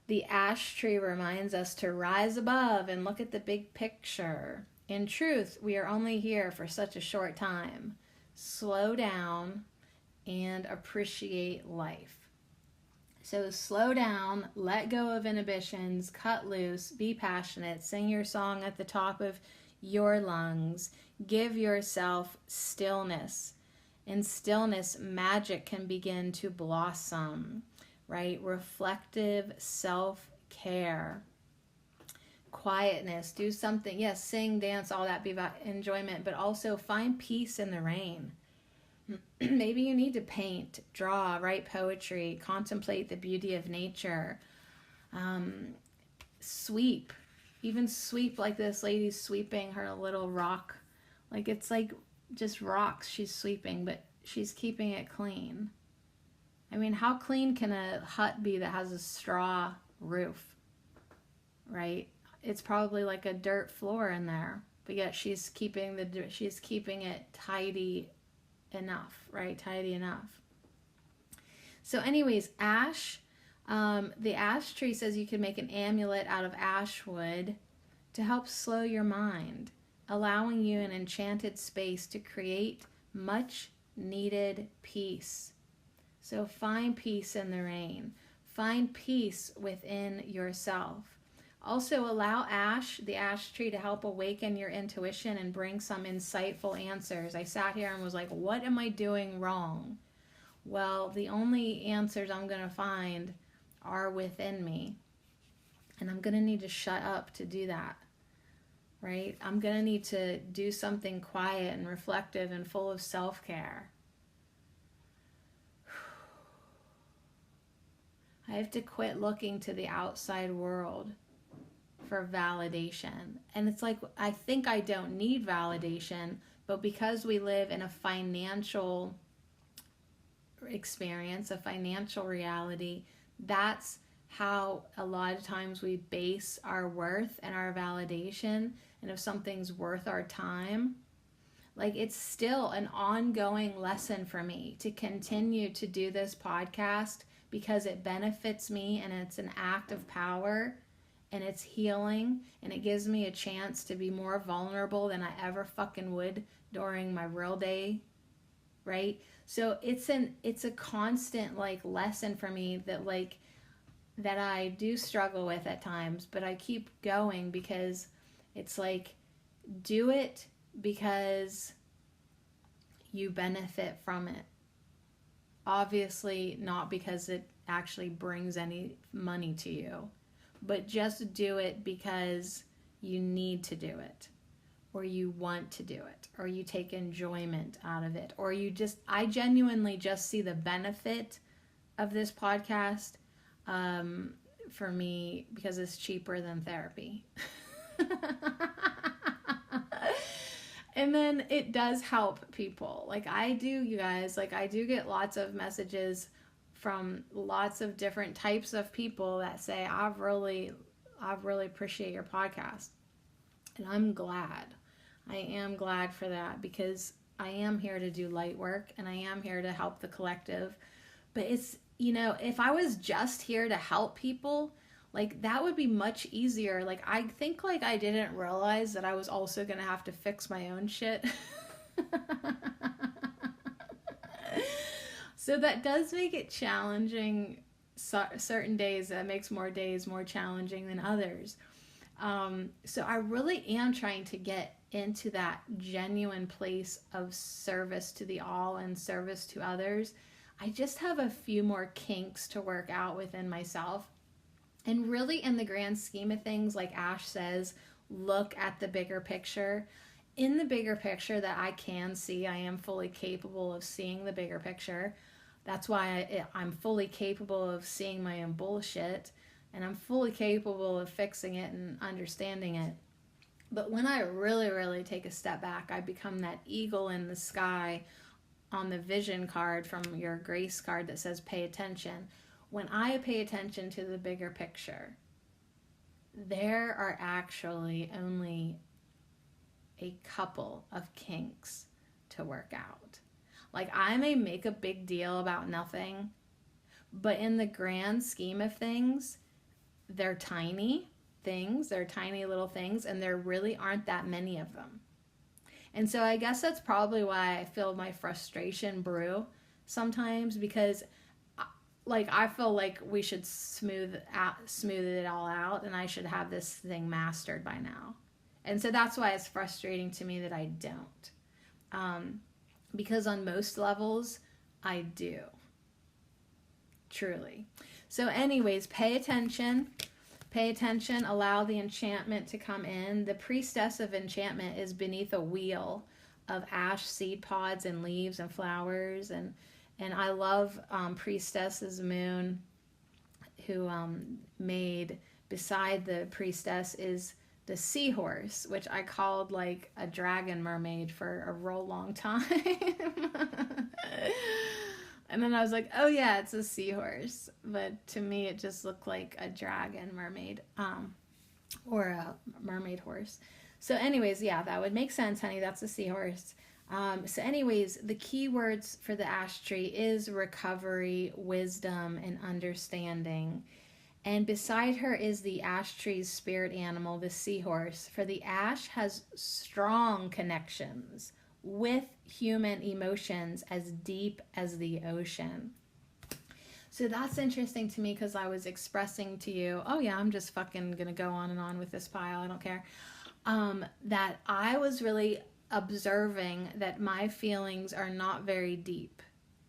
The ash tree reminds us to rise above and look at the big picture. In truth, we are only here for such a short time. Slow down and appreciate life. So slow down, let go of inhibitions, cut loose, be passionate, sing your song at the top of your lungs. Give yourself stillness. In stillness, magic can begin to blossom, right? Reflective self-care. Quietness, do something, yes, sing, dance, all that, be about enjoyment, but also find peace in the rain. Maybe you need to paint, draw, write poetry, contemplate the beauty of nature, sweep, even sweep like this lady's sweeping her little rock, like it's like just rocks she's sweeping, but she's keeping it clean. I mean, how clean can a hut be that has a straw roof, right? It's probably like a dirt floor in there, but yet she's keeping it tidy enough, right? Tidy enough. So anyways, ash, the ash tree says you can make an amulet out of ash wood to help slow your mind, allowing you an enchanted space to create much needed peace. So find peace in the rain. Find peace within yourself. Also allow the ash tree, to help awaken your intuition and bring some insightful answers. I sat here and was like, what am I doing wrong? Well, the only answers I'm going to find are within me. And I'm going to need to shut up to do that, right? I'm going to need to do something quiet and reflective and full of self-care. I have to quit looking to the outside world for validation. And it's like, I think I don't need validation, but because we live in a financial experience, a financial reality, that's how a lot of times we base our worth and our validation. And if something's worth our time, like, it's still an ongoing lesson for me to continue to do this podcast because it benefits me and it's an act of power and it's healing and it gives me a chance to be more vulnerable than I ever fucking would during my real day, right? So it's a constant like lesson for me that I do struggle with at times, but I keep going because it's like, do it because you benefit from it. Obviously not because it actually brings any money to you, but just do it because you need to do it, or you want to do it, or you take enjoyment out of it, or I genuinely just see the benefit of this podcast for me because it's cheaper than therapy. And then it does help people. Like I do, you guys, like I do get lots of messages from lots of different types of people that say, I really appreciate your podcast. And I'm glad. I am glad for that because I am here to do light work and I am here to help the collective. But it's, if I was just here to help people, like that would be much easier. Like I think like I didn't realize that I was also going to have to fix my own shit. So that does make it challenging. Certain days, that makes more days more challenging than others. So I really am trying to get into that genuine place of service to the all and service to others. I just have a few more kinks to work out within myself. And really, in the grand scheme of things, like Ash says, look at the bigger picture. In the bigger picture that I can see, I am fully capable of seeing the bigger picture. That's why I'm fully capable of seeing my own bullshit, and I'm fully capable of fixing it and understanding it. But when I really, really take a step back, I become that eagle in the sky on the vision card from your grace card that says pay attention. When I pay attention to the bigger picture, there are actually only a couple of kinks to work out. Like I may make a big deal about nothing, but in the grand scheme of things, they're tiny things, they're tiny little things, and there really aren't that many of them. And so I guess that's probably why I feel my frustration brew sometimes, because like I feel like we should smooth it all out, and I should have this thing mastered by now. And so that's why it's frustrating to me that I don't. Because on most levels, I do. Truly. So anyways, pay attention. Pay attention. Allow the enchantment to come in. The priestess of enchantment is beneath a wheel of ash seed pods and leaves and flowers. And I love Priestess's Moon, who made, beside the priestess is the seahorse, which I called like a dragon mermaid for a real long time. And then I was like, oh yeah, it's a seahorse. But to me, it just looked like a dragon mermaid, or a mermaid horse. So anyways, yeah, that would make sense, honey. That's a seahorse. So anyways, the key words for the ash tree is recovery, wisdom, and understanding. And beside her is the ash tree's spirit animal, the seahorse. For the ash has strong connections with human emotions as deep as the ocean. So that's interesting to me because I was expressing to you, oh yeah, I'm just fucking gonna go on and on with this pile, I don't care. That I was really observing that my feelings are not very deep.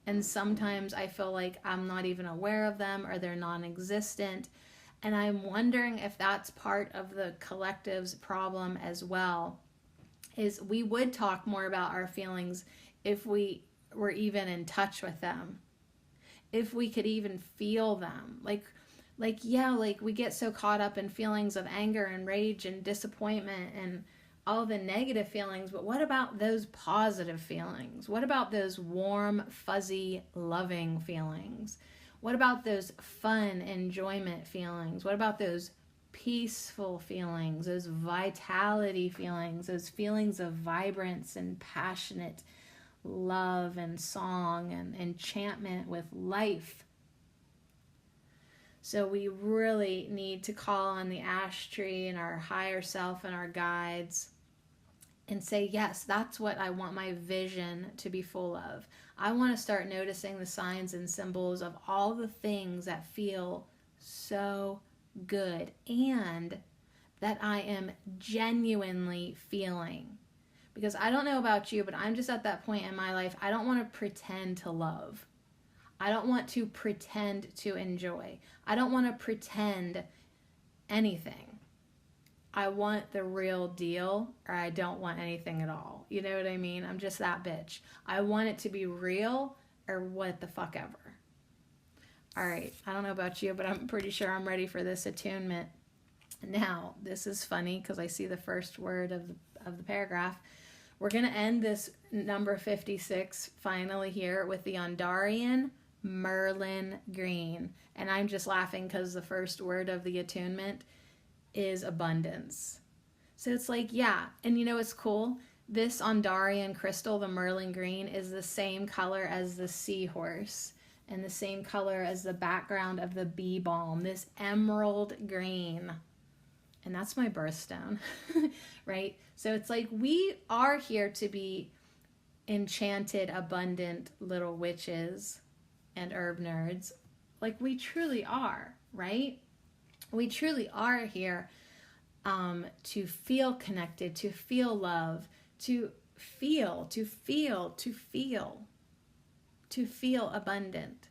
And sometimes I feel like I'm not even aware of them or they're non-existent. And I'm wondering if that's part of the collective's problem as well. Is we would talk more about our feelings if we were even in touch with them. If we could even feel them. Like we get so caught up in feelings of anger and rage and disappointment and all the negative feelings, but what about those positive feelings? What about those warm, fuzzy, loving feelings? What about those fun, enjoyment feelings? What about those peaceful feelings, those vitality feelings, those feelings of vibrance and passionate love and song and enchantment with life? So we really need to call on the ash tree and our higher self and our guides and say, yes, that's what I want my vision to be full of. I want to start noticing the signs and symbols of all the things that feel so good and that I am genuinely feeling. Because I don't know about you, but I'm just at that point in my life, I don't want to pretend to love. I don't want to pretend to enjoy. I don't want to pretend anything. I want the real deal, or I don't want anything at all. You know what I mean? I'm just that bitch. I want it to be real, or what the fuck ever. All right, I don't know about you, but I'm pretty sure I'm ready for this attunement. Now, this is funny because I see the first word of the paragraph. We're going to end this number 56 finally here with the Ondarian Merlin Green. And I'm just laughing because the first word of the attunement is abundance. So it's like, yeah, and you know what's cool? This Ondarian crystal, the Merlin Green, is the same color as the seahorse and the same color as the background of the bee balm, this emerald green. And that's my birthstone, right? So it's like we are here to be enchanted, abundant little witches and herb nerds. Like we truly are, right? We truly are here to feel connected, to feel love, to feel abundant.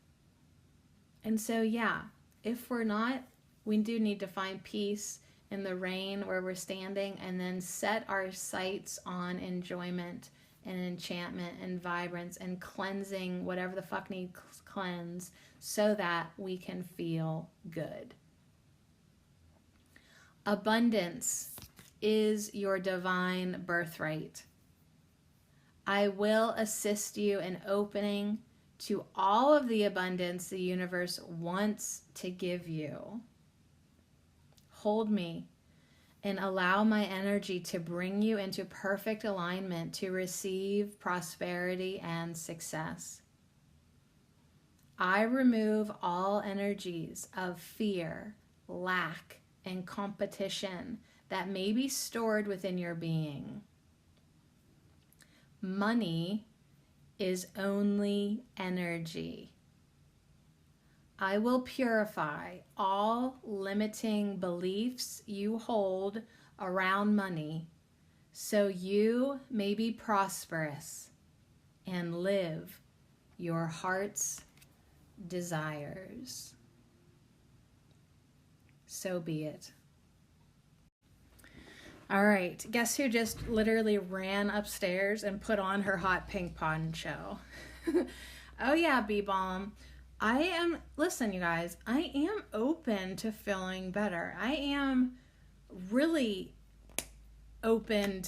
And so, yeah, if we're not, we do need to find peace in the rain where we're standing and then set our sights on enjoyment and enchantment and vibrance and cleansing whatever the fuck needs cleanse so that we can feel good. Abundance is your divine birthright. I will assist you in opening to all of the abundance the universe wants to give you. Hold me and allow my energy to bring you into perfect alignment to receive prosperity and success. I remove all energies of fear, lack, and competition that may be stored within your being. Money is only energy. I will purify all limiting beliefs you hold around money so you may be prosperous and live your heart's desires. So be it. All right, guess who just literally ran upstairs and put on her hot pink poncho? Oh yeah, B-Bomb. Listen you guys, I am open to feeling better. I am really opening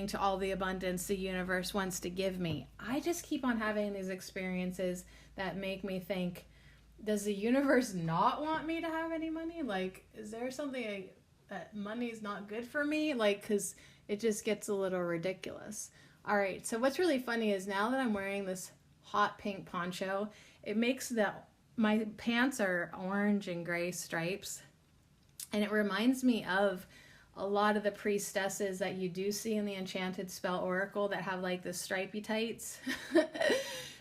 to all the abundance the universe wants to give me. I just keep on having these experiences that make me think, does the universe not want me to have any money? Like, is there something that money is not good for me? Like, because it just gets a little ridiculous. All right, so what's really funny is now that I'm wearing this hot pink poncho, it makes my pants are orange and gray stripes, and it reminds me of a lot of the priestesses that you do see in the Enchanted Spell Oracle that have like the stripy tights.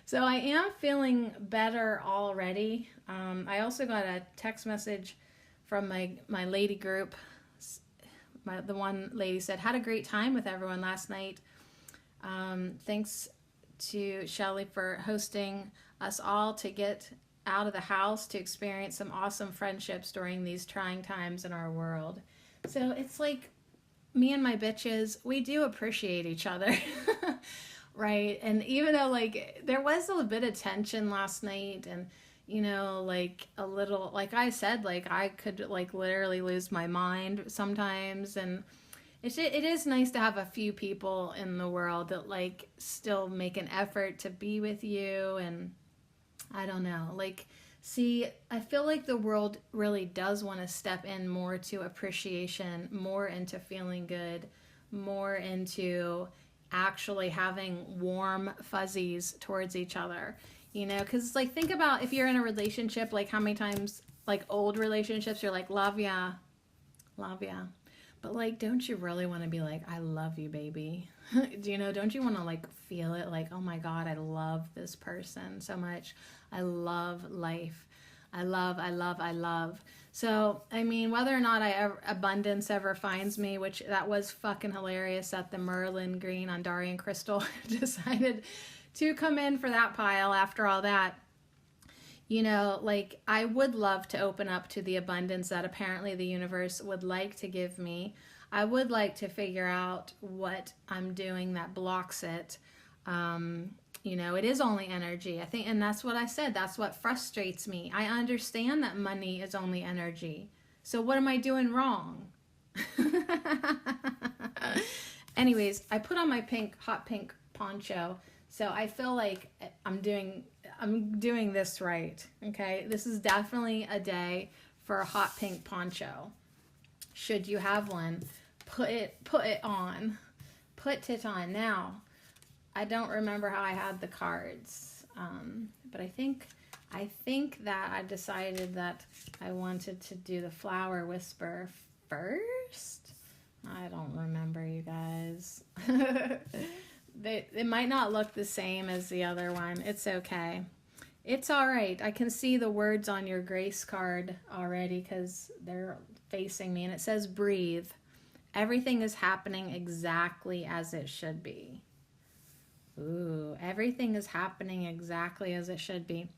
So I am feeling better already. I also got a text message from my lady group. The one lady said, had a great time with everyone last night. Thanks to Shelly for hosting us all to get out of the house to experience some awesome friendships during these trying times in our world. So it's like me and my bitches, we do appreciate each other. Right? And even though like there was a bit of tension last night, and you know, like a little, like I said, like I could like literally lose my mind sometimes, and it is nice to have a few people in the world that like still make an effort to be with you. And I don't know, like, see, I feel like the world really does want to step in more to appreciation, more into feeling good, more into actually having warm fuzzies towards each other, you know, because like think about if you're in a relationship, like how many times like old relationships you're like love ya, but like don't you really want to be like I love you baby? Do you know, don't you want to like feel it, like oh my god, I love this person so much, I love life, I love. So, I mean, whether or not abundance ever finds me, which that was fucking hilarious that the Merlin Green on Darian Crystal decided to come in for that pile after all that. You know, like, I would love to open up to the abundance that apparently the universe would like to give me. I would like to figure out what I'm doing that blocks it. You know, it is only energy, I think, and that's what I said. That's what frustrates me. I understand that money is only energy. So what am I doing wrong? Anyways, I put on my hot pink poncho, so I feel like I'm doing this right. Okay, this is definitely a day for a hot pink poncho. Should you have one, put it on. Put it on now. I don't remember how I had the cards, but I think that I decided that I wanted to do the Flower Whisper first. I don't remember, you guys. It might not look the same as the other one. It's okay. It's all right. I can see the words on your grace card already because they're facing me, and it says breathe. Everything is happening exactly as it should be. Ooh, everything is happening exactly as it should be.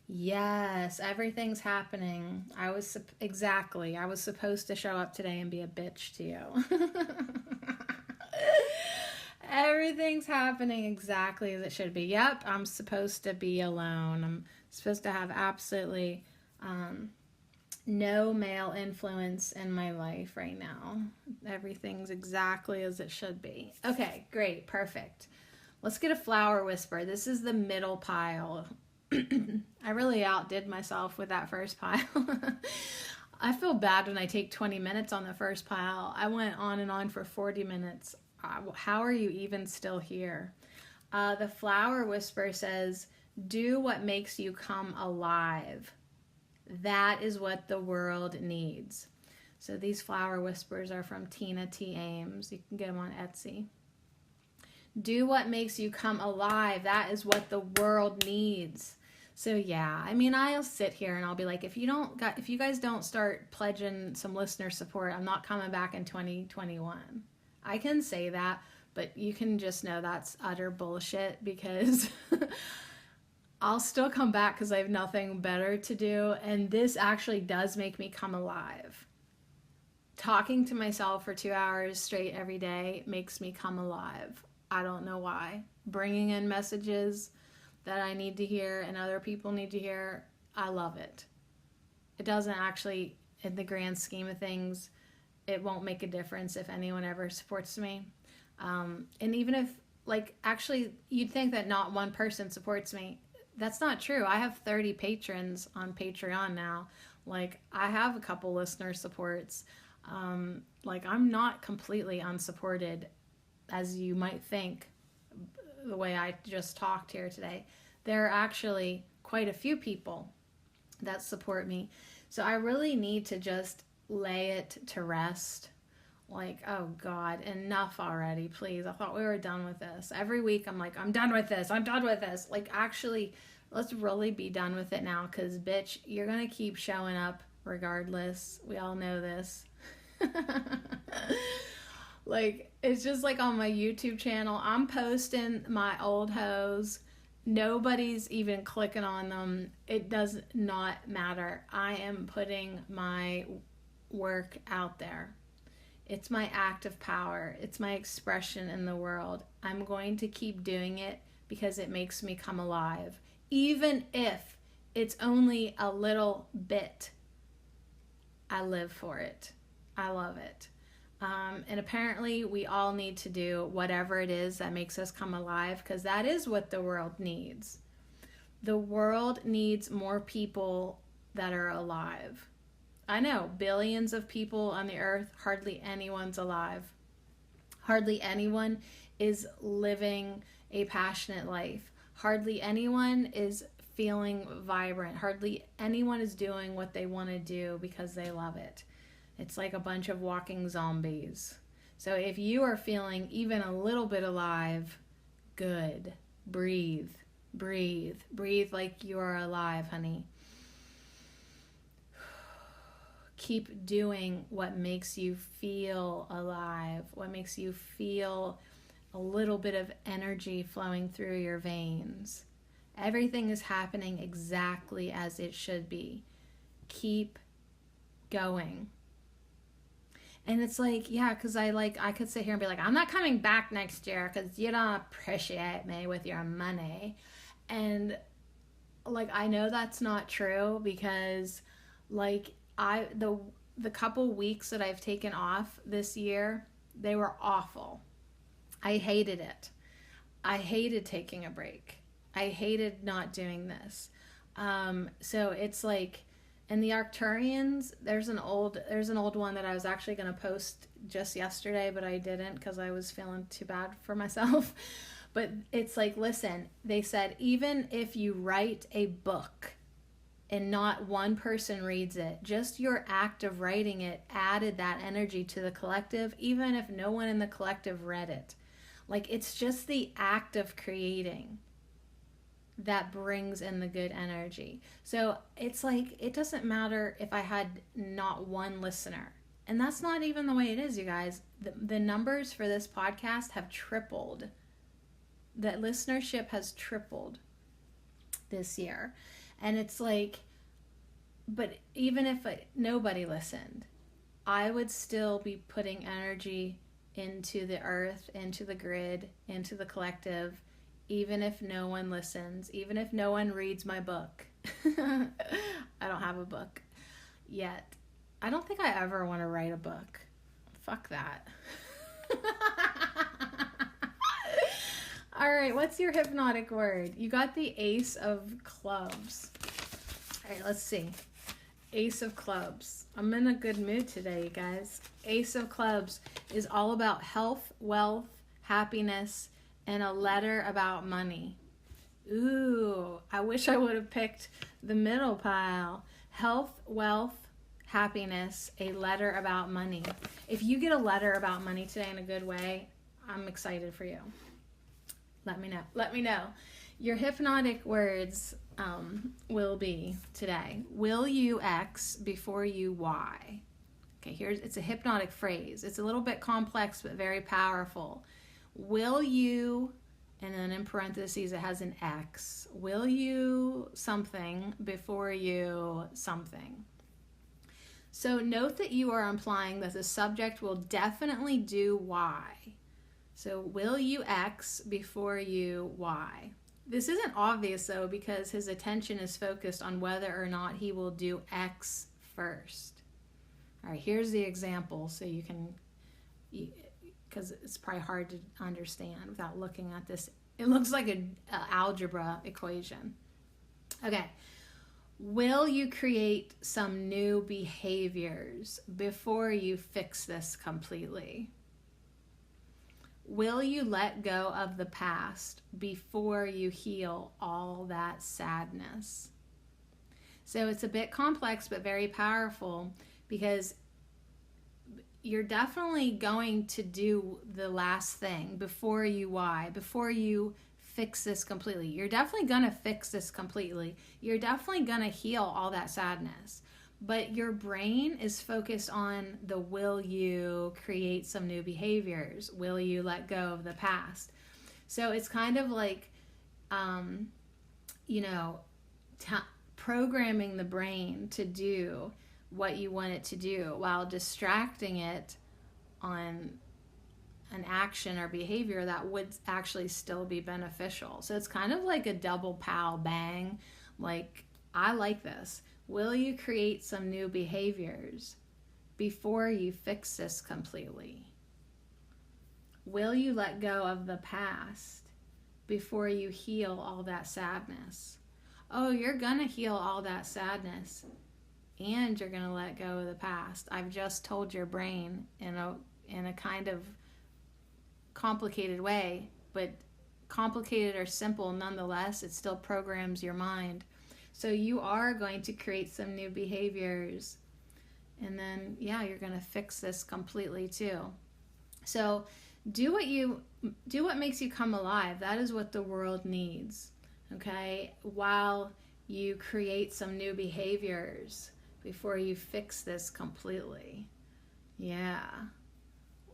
Yes, everything's happening. I was supposed to show up today and be a bitch to you. Everything's happening exactly as it should be. Yep, I'm supposed to be alone. I'm supposed to have absolutely no male influence in my life right now. Everything's exactly as it should be. Okay, great, perfect. Let's get a Flower Whisper. This is the middle pile. I really outdid myself with that first pile. I feel bad when I take 20 minutes on the first pile. I went on and on for 40 minutes. How are you even still here? The Flower Whisper says, do what makes you come alive. That is what the world needs. So these Flower Whispers are from Tina T. Ames. You can get them on Etsy. Do what makes you come alive. That is what the world needs. So yeah, I mean, I'll sit here and I'll be like, if you guys don't start pledging some listener support, I'm not coming back in 2021. I can say that, but you can just know that's utter bullshit because I'll still come back because I have nothing better to do. And this actually does make me come alive. Talking to myself for 2 hours straight every day makes me come alive. I don't know why. Bringing in messages that I need to hear and other people need to hear, I love it. It doesn't actually, in the grand scheme of things, it won't make a difference if anyone ever supports me. And even if, like, actually, you'd think that not one person supports me. That's not true. I have 30 patrons on Patreon now. Like, I have a couple listener supports. Like, I'm not completely unsupported, as you might think, the way I just talked here today. There are actually quite a few people that support me. So I really need to just lay it to rest. Like, oh God, enough already, please. I thought we were done with this. Every week I'm like, I'm done with this. I'm done with this. Like, actually, let's really be done with it now, because, bitch, you're going to keep showing up regardless. We all know this. Like, it's just like on my YouTube channel, I'm posting my old hoes. Nobody's even clicking on them. It does not matter. I am putting my work out there. It's my act of power. It's my expression in the world. I'm going to keep doing it because it makes me come alive. Even if it's only a little bit, I live for it. I love it. And apparently we all need to do whatever it is that makes us come alive, because that is what the world needs. The world needs more people that are alive. I know, billions of people on the earth, hardly anyone's alive. Hardly anyone is living a passionate life. Hardly anyone is feeling vibrant. Hardly anyone is doing what they want to do because they love it. It's like a bunch of walking zombies. So if you are feeling even a little bit alive, good. Breathe, breathe, breathe like you are alive, honey. Keep doing what makes you feel alive, what makes you feel a little bit of energy flowing through your veins. Everything is happening exactly as it should be. Keep going. And it's like, yeah, because I could sit here and be like, I'm not coming back next year because you don't appreciate me with your money. And like, I know that's not true, because like the couple weeks that I've taken off this year, they were awful. I hated it. I hated taking a break. I hated not doing this. So it's like, and the Arcturians, there's an old one that I was actually going to post just yesterday, but I didn't because I was feeling too bad for myself. But it's like, listen, they said, even if you write a book and not one person reads it, just your act of writing it added that energy to the collective, even if no one in the collective read it. Like, it's just the act of creating that brings in the good energy. So it's like, it doesn't matter if I had not one listener. And that's not even the way it is, you guys. The numbers for this podcast have tripled. The listenership has tripled this year. And it's like, but even if nobody listened, I would still be putting energy into the earth, into the grid, into the collective, even if no one listens, even if no one reads my book. I don't have a book yet. I don't think I ever want to write a book. Fuck that. All right, what's your hypnotic word? You got the Ace of Clubs. All right, let's see. Ace of Clubs. I'm in a good mood today, you guys. Ace of Clubs is all about health, wealth, happiness, and a letter about money. Ooh, I wish I would have picked the middle pile. Health, wealth, happiness, a letter about money. If you get a letter about money today in a good way, I'm excited for you. Let me know. Let me know. Your hypnotic words will be today, will you X before you Y? Okay, it's a hypnotic phrase. It's a little bit complex, but very powerful. Will you, and then in parentheses it has an X, will you something before you something. So note that you are implying that the subject will definitely do Y. So will you X before you Y. This isn't obvious though, because his attention is focused on whether or not he will do X first. All right, here's the example so you can, because it's probably hard to understand without looking at this. It looks like a algebra equation. Okay. Will you create some new behaviors before you fix this completely? Will you let go of the past before you heal all that sadness? So it's a bit complex but very powerful, because you're definitely going to do the last thing before you fix this completely. You're definitely going to fix this completely. You're definitely going to heal all that sadness. But your brain is focused on the will you create some new behaviors? Will you let go of the past? So it's kind of like, programming the brain to do what you want it to do while distracting it on an action or behavior that would actually still be beneficial. So it's kind of like a double pow bang. Like, I like this. Will you create some new behaviors before you fix this completely? Will you let go of the past before you heal all that sadness? Oh, you're gonna heal all that sadness and you're gonna let go of the past. I've just told your brain in a kind of complicated way, but complicated or simple nonetheless, it still programs your mind. So you are going to create some new behaviors, and then you're going to fix this completely too. So do what makes you come alive. That is what the world needs. Okay? While you create some new behaviors before you fix this completely. Yeah.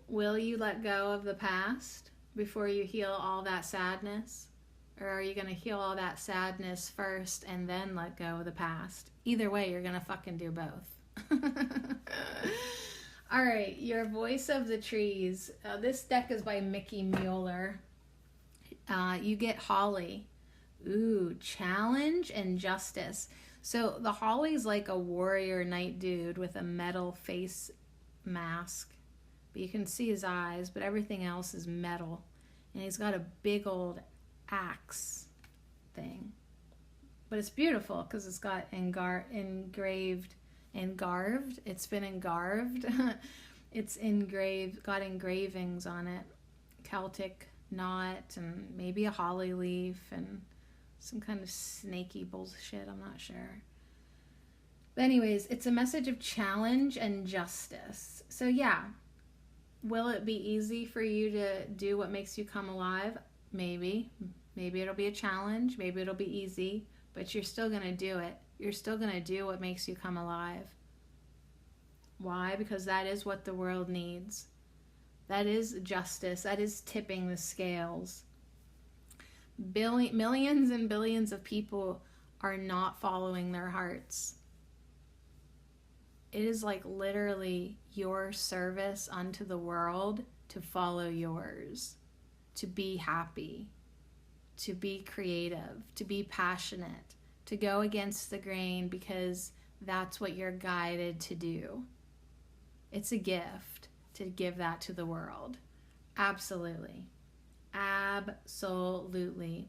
Will you let go of the past before you heal all that sadness? Or are you going to heal all that sadness first and then let go of the past? Either way, you're going to fucking do both. All right, your voice of the trees. This deck is by Mickey Mueller. You get Holly. Ooh, challenge and justice. So the Holly's like a warrior knight dude with a metal face mask. But you can see his eyes, but everything else is metal. And he's got a big old axe thing. But it's beautiful because it's got engraved. It's been engraved. It's engraved, got engravings on it. Celtic knot and maybe a holly leaf and some kind of snaky bullshit, I'm not sure. But anyways, it's a message of challenge and justice. So will it be easy for you to do what makes you come alive? Maybe. Maybe it'll be a challenge. Maybe it'll be easy. But you're still going to do it. You're still going to do what makes you come alive. Why? Because that is what the world needs. That is justice. That is tipping the scales. Millions and billions of people are not following their hearts. It is like literally your service unto the world to follow yours, to be happy, to be creative, to be passionate, to go against the grain because that's what you're guided to do. It's a gift to give that to the world. Absolutely. Absolutely.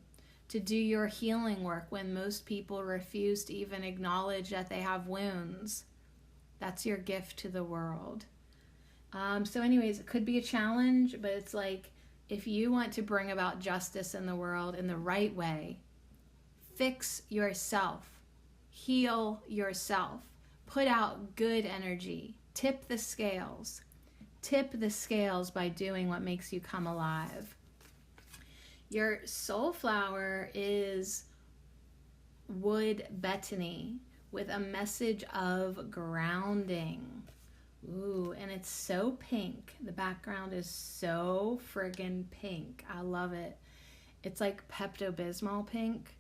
To do your healing work when most people refuse to even acknowledge that they have wounds. That's your gift to the world. So anyways, it could be a challenge, but it's like, if you want to bring about justice in the world in the right way, fix yourself, heal yourself, put out good energy, tip the scales by doing what makes you come alive. Your soul flower is wood betony with a message of grounding. Ooh, and it's so pink. The background is so friggin' pink. I love it. It's like Pepto-Bismol pink.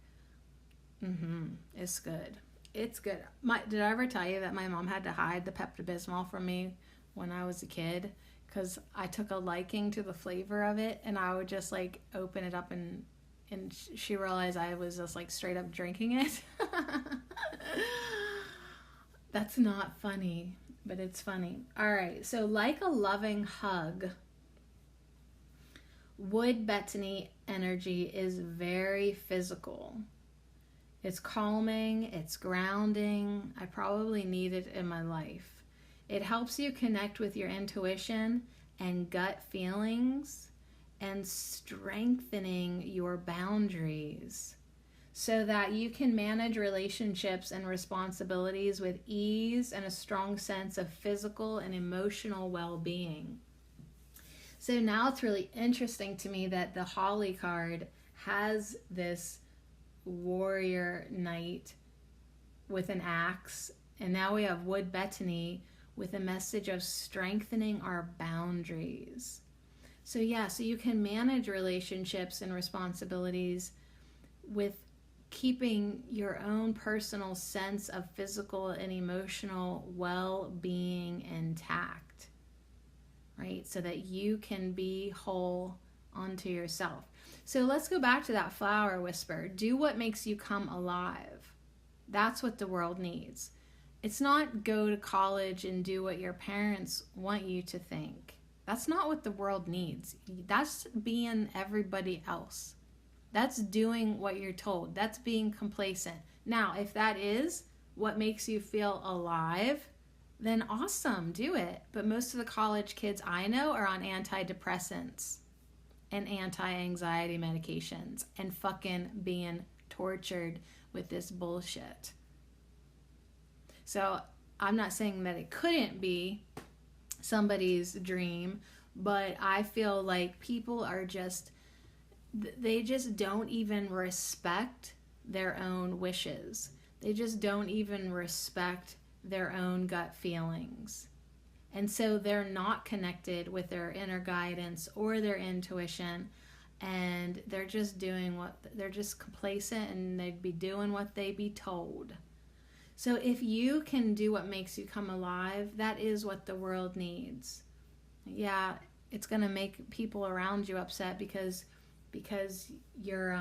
It's good. It's good. Did I ever tell you that my mom had to hide the Pepto-Bismol from me when I was a kid? Because I took a liking to the flavor of it, and I would just like open it up and she realized I was just like straight up drinking it. That's not funny. but it's funny. All right, so like a loving hug, Wood Bethany energy is very physical. It's calming, it's grounding. I probably need it in my life. It helps you connect with your intuition and gut feelings and strengthening your boundaries so that you can manage relationships and responsibilities with ease and a strong sense of physical and emotional well-being. So now it's really interesting to me that the Holly card has this warrior knight with an axe, and now we have Wood Bethany with a message of strengthening our boundaries. So you can manage relationships and responsibilities with keeping your own personal sense of physical and emotional well-being intact, right? So that you can be whole onto yourself. So let's go back to that flower whisper. Do what makes you come alive. That's what the world needs. It's not go to college and do what your parents want you to think. That's not what the world needs. That's being everybody else. That's doing what you're told. That's being complacent. Now, if that is what makes you feel alive, then awesome, do it. But most of the college kids I know are on antidepressants and anti-anxiety medications and fucking being tortured with this bullshit. So I'm not saying that it couldn't be somebody's dream, but I feel like people are they just don't even respect their own wishes. They just don't even respect their own gut feelings. And so they're not connected with their inner guidance or their intuition, and they're just they're just complacent, and they'd be doing what they be told. So if you can do what makes you come alive, that is what the world needs. Yeah, it's going to make people around you upset because you're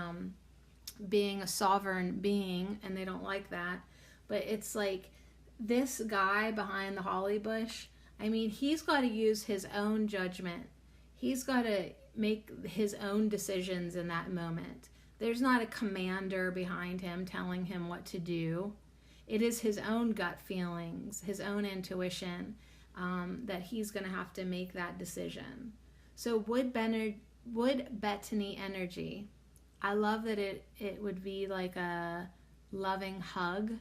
being a sovereign being, and they don't like that. But it's like this guy behind the holly bush, I mean, he's got to use his own judgment. He's got to make his own decisions in that moment. There's not a commander behind him telling him what to do. It is his own gut feelings, his own intuition, that he's going to have to make that decision. So Wood Bethany energy, I love that it would be like a loving hug.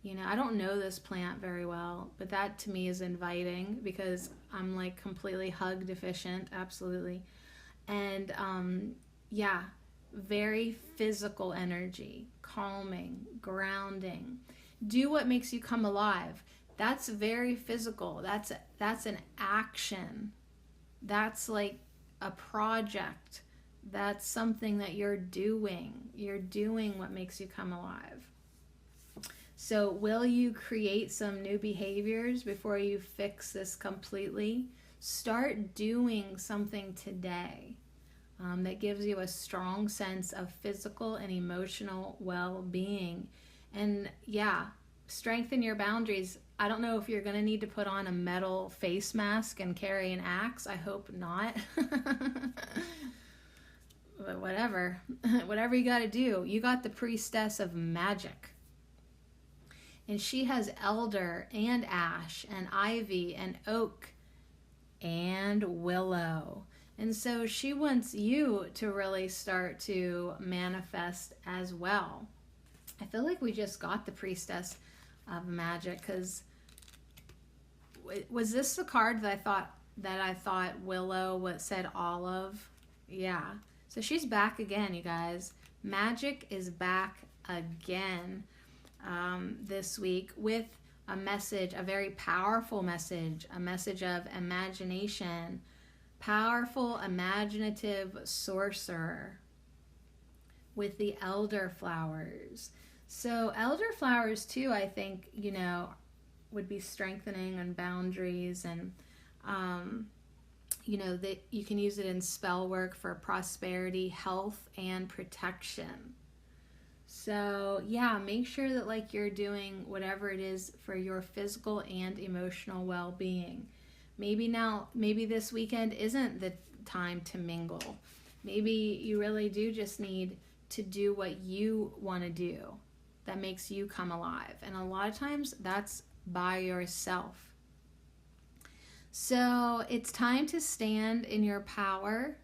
You know, I don't know this plant very well, but that to me is inviting because I'm like completely hug deficient, absolutely. And very physical energy, calming, grounding. Do what makes you come alive. That's very physical. That's an action. That's like a project. That's something that you're doing. You're doing what makes you come alive. So will you create some new behaviors before you fix this completely? Start doing something today that gives you a strong sense of physical and emotional well-being. And strengthen your boundaries. I don't know if you're going to need to put on a metal face mask and carry an axe. I hope not. But whatever. Whatever you got to do. You got the priestess of magic. And she has elder and ash and ivy and oak and willow. And so she wants you to really start to manifest as well. I feel like we just got the priestess of magic, because was this the card that I thought willow said olive? Yeah. So she's back again, you guys. Magic is back again this week with a message, a very powerful message, a message of imagination, powerful imaginative sorcerer with the elderflowers. So elderflowers too, I think, would be strengthening on boundaries, and that you can use it in spell work for prosperity, health, and protection. So yeah, make sure that like you're doing whatever it is for your physical and emotional well-being. Maybe this weekend isn't the time to mingle. Maybe you really do just need to do what you want to do that makes you come alive. And a lot of times that's by yourself. So it's time to stand in your power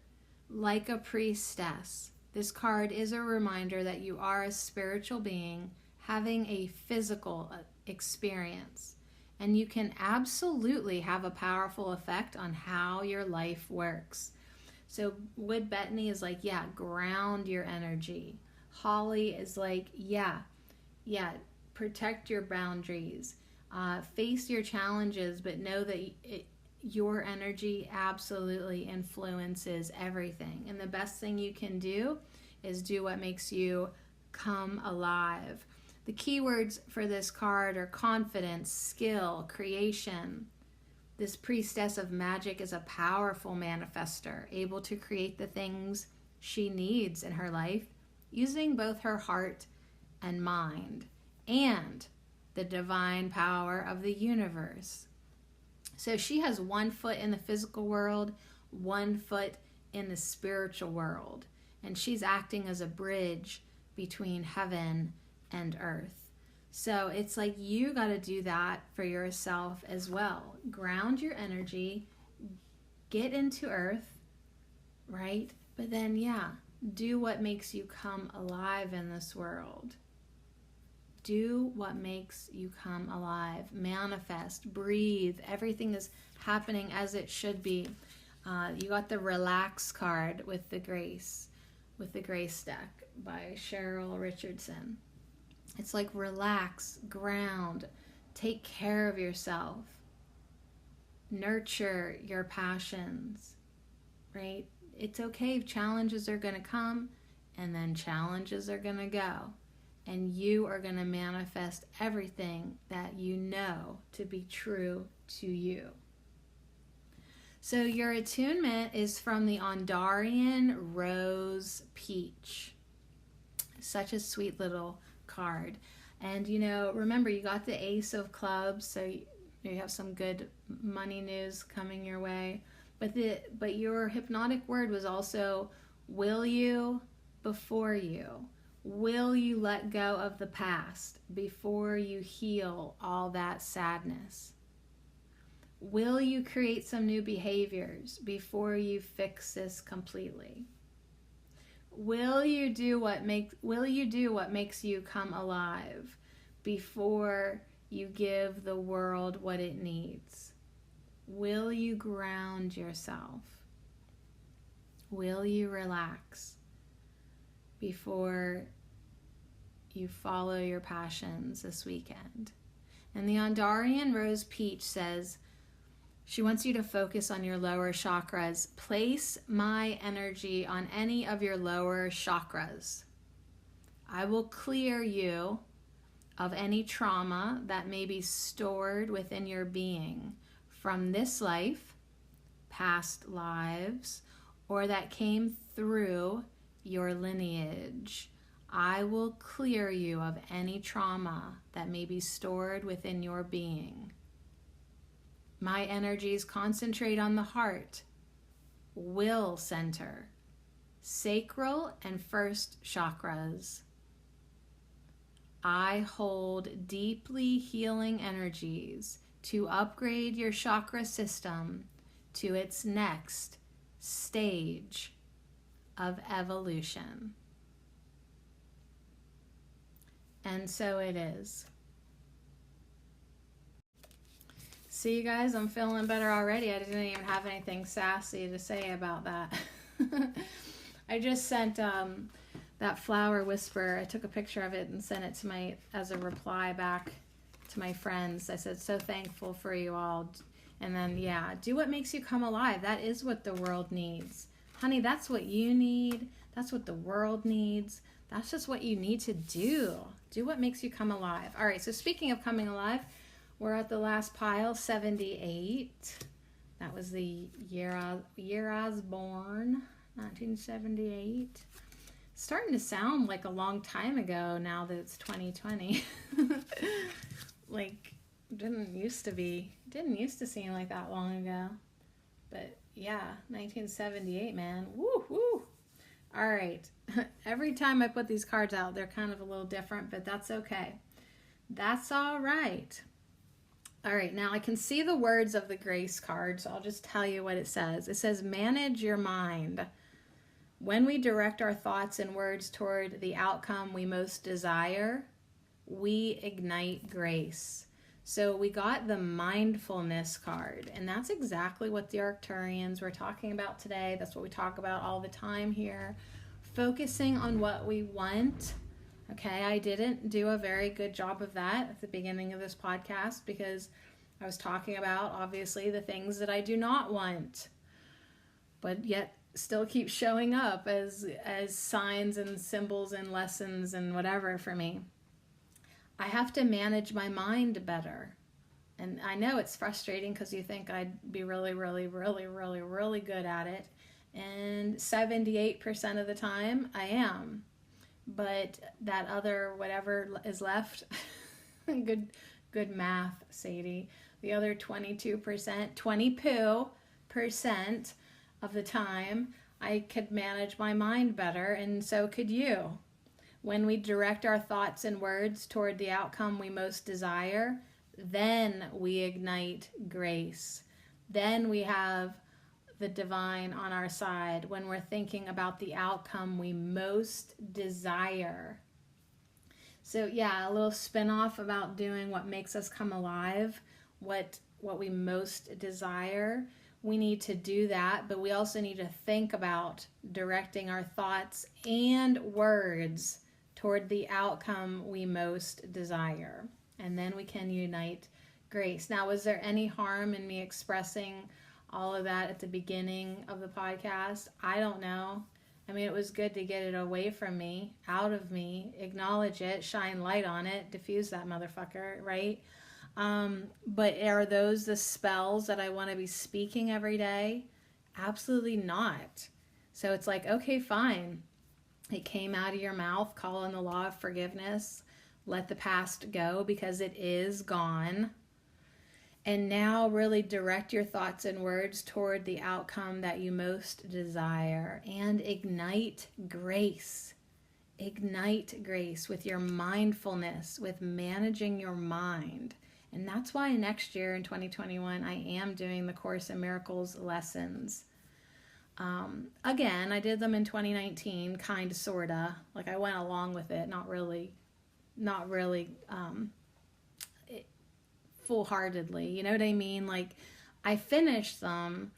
like a priestess. This card is a reminder that you are a spiritual being having a physical experience. And you can absolutely have a powerful effect on how your life works. So Wood Bethany is like, yeah, ground your energy. Holly is like, yeah, protect your boundaries. Face your challenges, but know that your energy absolutely influences everything. And the best thing you can do is do what makes you come alive. The keywords for this card are confidence, skill, creation. This priestess of magic is a powerful manifester, able to create the things she needs in her life using both her heart and mind and the divine power of the universe. So she has 1 foot in the physical world, 1 foot in the spiritual world, and she's acting as a bridge between heaven and earth. So it's like you got to do that for yourself as well. Ground your energy, get into earth, right? But then, do what makes you come alive in this world. Do what makes you come alive. Manifest, breathe. Everything is happening as it should be. You got the Relax card with the Grace deck by Cheryl Richardson. It's like relax, ground, take care of yourself, nurture your passions, right? It's okay. Challenges are going to come and then challenges are going to go. And you are going to manifest everything that you know to be true to you. So your attunement is from the Ondarian Rose Peach. Such a sweet little card. And remember, you got the Ace of Clubs, so you have some good money news coming your way. But your hypnotic word was also, will you before you? Will you let go of the past before you heal all that sadness? Will you create some new behaviors before you fix this completely? Will you do what makes you come alive before you give the world what it needs? Will you ground yourself? Will you relax before you follow your passions this weekend? And the Ondarian Rose Peach says she wants you to focus on your lower chakras. Place my energy on any of your lower chakras. I will clear you of any trauma that may be stored within your being from this life, past lives, or that came through your lineage. I will clear you of any trauma that may be stored within your being. My energies concentrate on the heart, will center, sacral and first chakras. I hold deeply healing energies to upgrade your chakra system to its next stage of evolution. And so it is. See, you guys, I'm feeling better already. I didn't even have anything sassy to say about that. I just sent that flower whisper. I took a picture of it and sent it as a reply back to my friends. I said, so thankful for you all. And then, do what makes you come alive. That is what the world needs. Honey, that's what you need. That's what the world needs. That's just what you need to do. Do what makes you come alive. All right, so speaking of coming alive, we're at the last pile, 78. That was the year I was born, 1978. starting to sound like a long time ago now that it's 2020. Like, didn't used to seem like that long ago. But yeah, 1978, man. Woo woo. All right. Every time I put these cards out, they're kind of a little different, but that's okay. That's all right. All right, now I can see the words of the grace card, so I'll just tell you what it says. It says, manage your mind. When we direct our thoughts and words toward the outcome we most desire, we ignite grace. So we got the mindfulness card, and that's exactly what the Arcturians were talking about today. That's what we talk about all the time here. Focusing on what we want. Okay, I didn't do a very good job of that at the beginning of this podcast because I was talking about, obviously, the things that I do not want, but yet still keep showing up as signs and symbols and lessons and whatever for me. I have to manage my mind better. And I know it's frustrating because you think I'd be really, really, really, really, really good at it. And 78% of the time, I am. But that other whatever is left, good math, Sadie. The other 22% of the time, I could manage my mind better, and so could you. When we direct our thoughts and words toward the outcome we most desire, then we ignite grace. Then we have the divine on our side when we're thinking about the outcome we most desire. So yeah, a little spin-off about doing what makes us come alive, what we most desire. We need to do that, but we also need to think about directing our thoughts and words toward the outcome we most desire. And then we can unite grace. Now, was there any harm in me expressing all of that at the beginning of the podcast? I don't know. I mean, it was good to get it away from me, out of me, acknowledge it, shine light on it, diffuse that motherfucker, right? But are those the spells that I want to be speaking every day? Absolutely not. So it's like, okay, fine. It came out of your mouth, call in the law of forgiveness, let the past go because it is gone. And now really direct your thoughts and words toward the outcome that you most desire and ignite grace. Ignite grace with your mindfulness, with managing your mind. And that's why next year in 2021, I am doing the Course in Miracles lessons. Again, I did them in 2019, kind of, sorta. Like I went along with it, not really full-heartedly. You know what I mean? Like I finished them,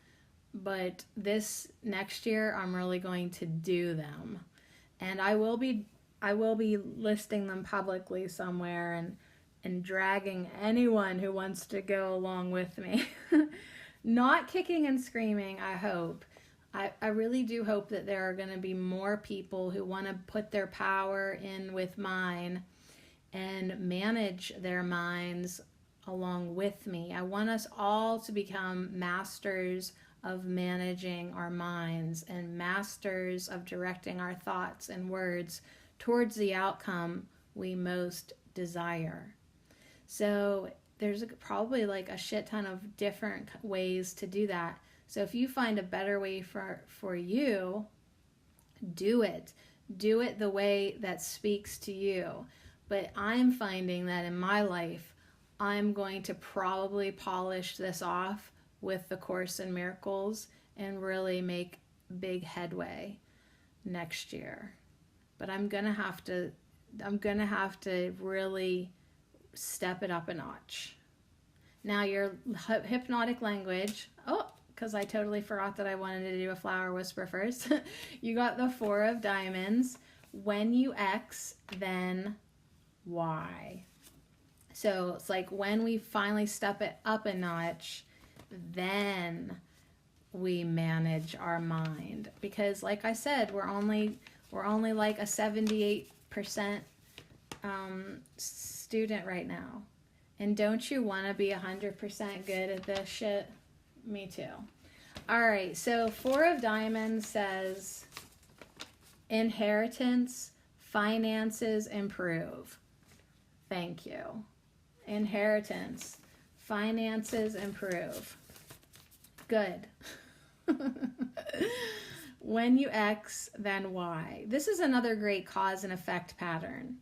but this next year I'm really going to do them. And I will be listing them publicly somewhere and dragging anyone who wants to go along with me. Not kicking and screaming, I hope. I really do hope that there are going to be more people who want to put their power in with mine and manage their minds along with me. I want us all to become masters of managing our minds and masters of directing our thoughts and words towards the outcome we most desire. So there's probably like a shit ton of different ways to do that. So if you find a better way for you, do it. Do it the way that speaks to you. But I'm finding that in my life, I'm going to probably polish this off with the Course in Miracles and really make big headway next year. But I'm gonna have to really step it up a notch. Now your hypnotic language, because I totally forgot that I wanted to do a flower whisper first. You got the 4 of Diamonds. When you X, then Y. So it's like when we finally step it up a notch, then we manage our mind. Because like I said, we're only like a 78% student right now. And don't you want to be 100% good at this shit? Me too. All right, so 4 of Diamonds says Inheritance, finances improve. Thank you. Inheritance, finances improve. Good. When you X, then Y. This is another great cause and effect pattern.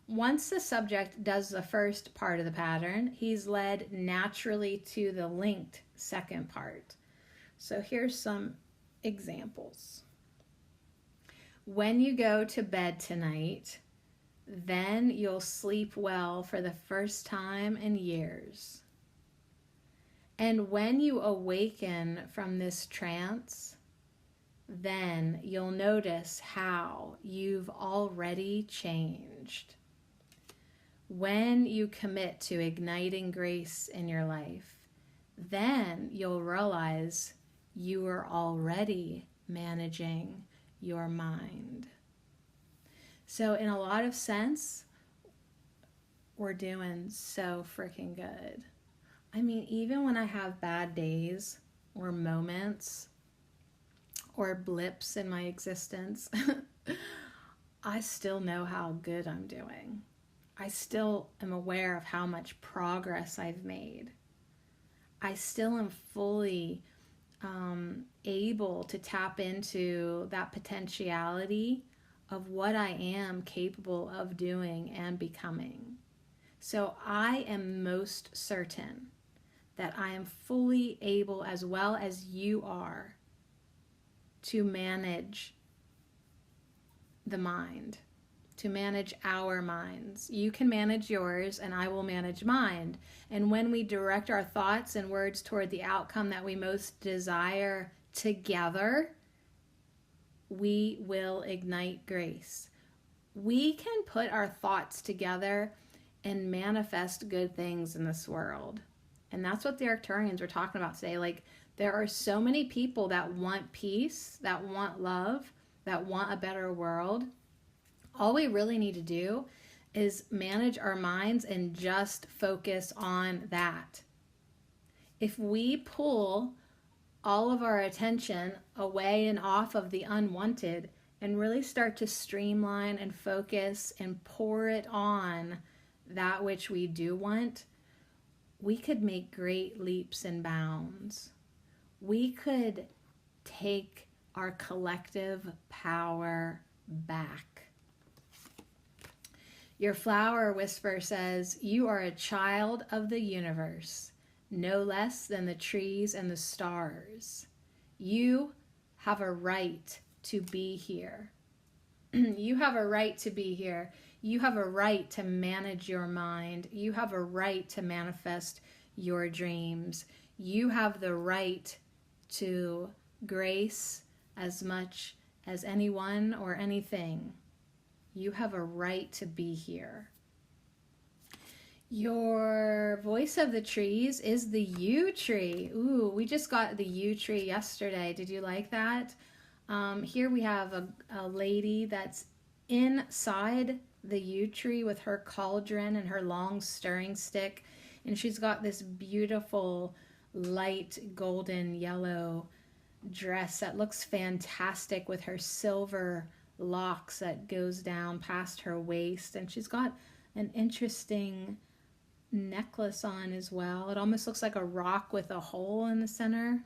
Once the subject does the first part of the pattern, he's led naturally to the linked second part. So here's some examples. When you go to bed tonight, then you'll sleep well for the first time in years. And when you awaken from this trance, then you'll notice how you've already changed. When you commit to igniting grace in your life, then you'll realize you are already managing your mind. So in a lot of sense, we're doing so freaking good. I mean, even when I have bad days or moments or blips in my existence, I still know how good I'm doing. I still am aware of how much progress I've made. I still am fully able to tap into that potentiality of what I am capable of doing and becoming. So I am most certain that I am fully able, as well as you are, to manage the mind, to manage our minds. You can manage yours and I will manage mine. And when we direct our thoughts and words toward the outcome that we most desire together, we will ignite grace. We can put our thoughts together and manifest good things in this world. And that's what the Arcturians were talking about today. Like, there are so many people that want peace, that want love, that want a better world. All we really need to do is manage our minds and just focus on that. If we pull all of our attention away and off of the unwanted and really start to streamline and focus and pour it on that which we do want, we could make great leaps and bounds. We could take our collective power back. Your flower whisper says, you are a child of the universe, no less than the trees and the stars. You have a right to be here. You have a right to be here. You have a right to manage your mind. You have a right to manifest your dreams. You have the right to grace as much as anyone or anything. You have a right to be here. Your voice of the trees is the yew tree. Ooh, we just got the yew tree yesterday. Did you like that? Here we have a lady that's inside the yew tree with her cauldron and her long stirring stick. And she's got this beautiful light golden yellow dress that looks fantastic with her silver locks that goes down past her waist. And she's got an interesting necklace on as well. It almost looks like a rock with a hole in the center.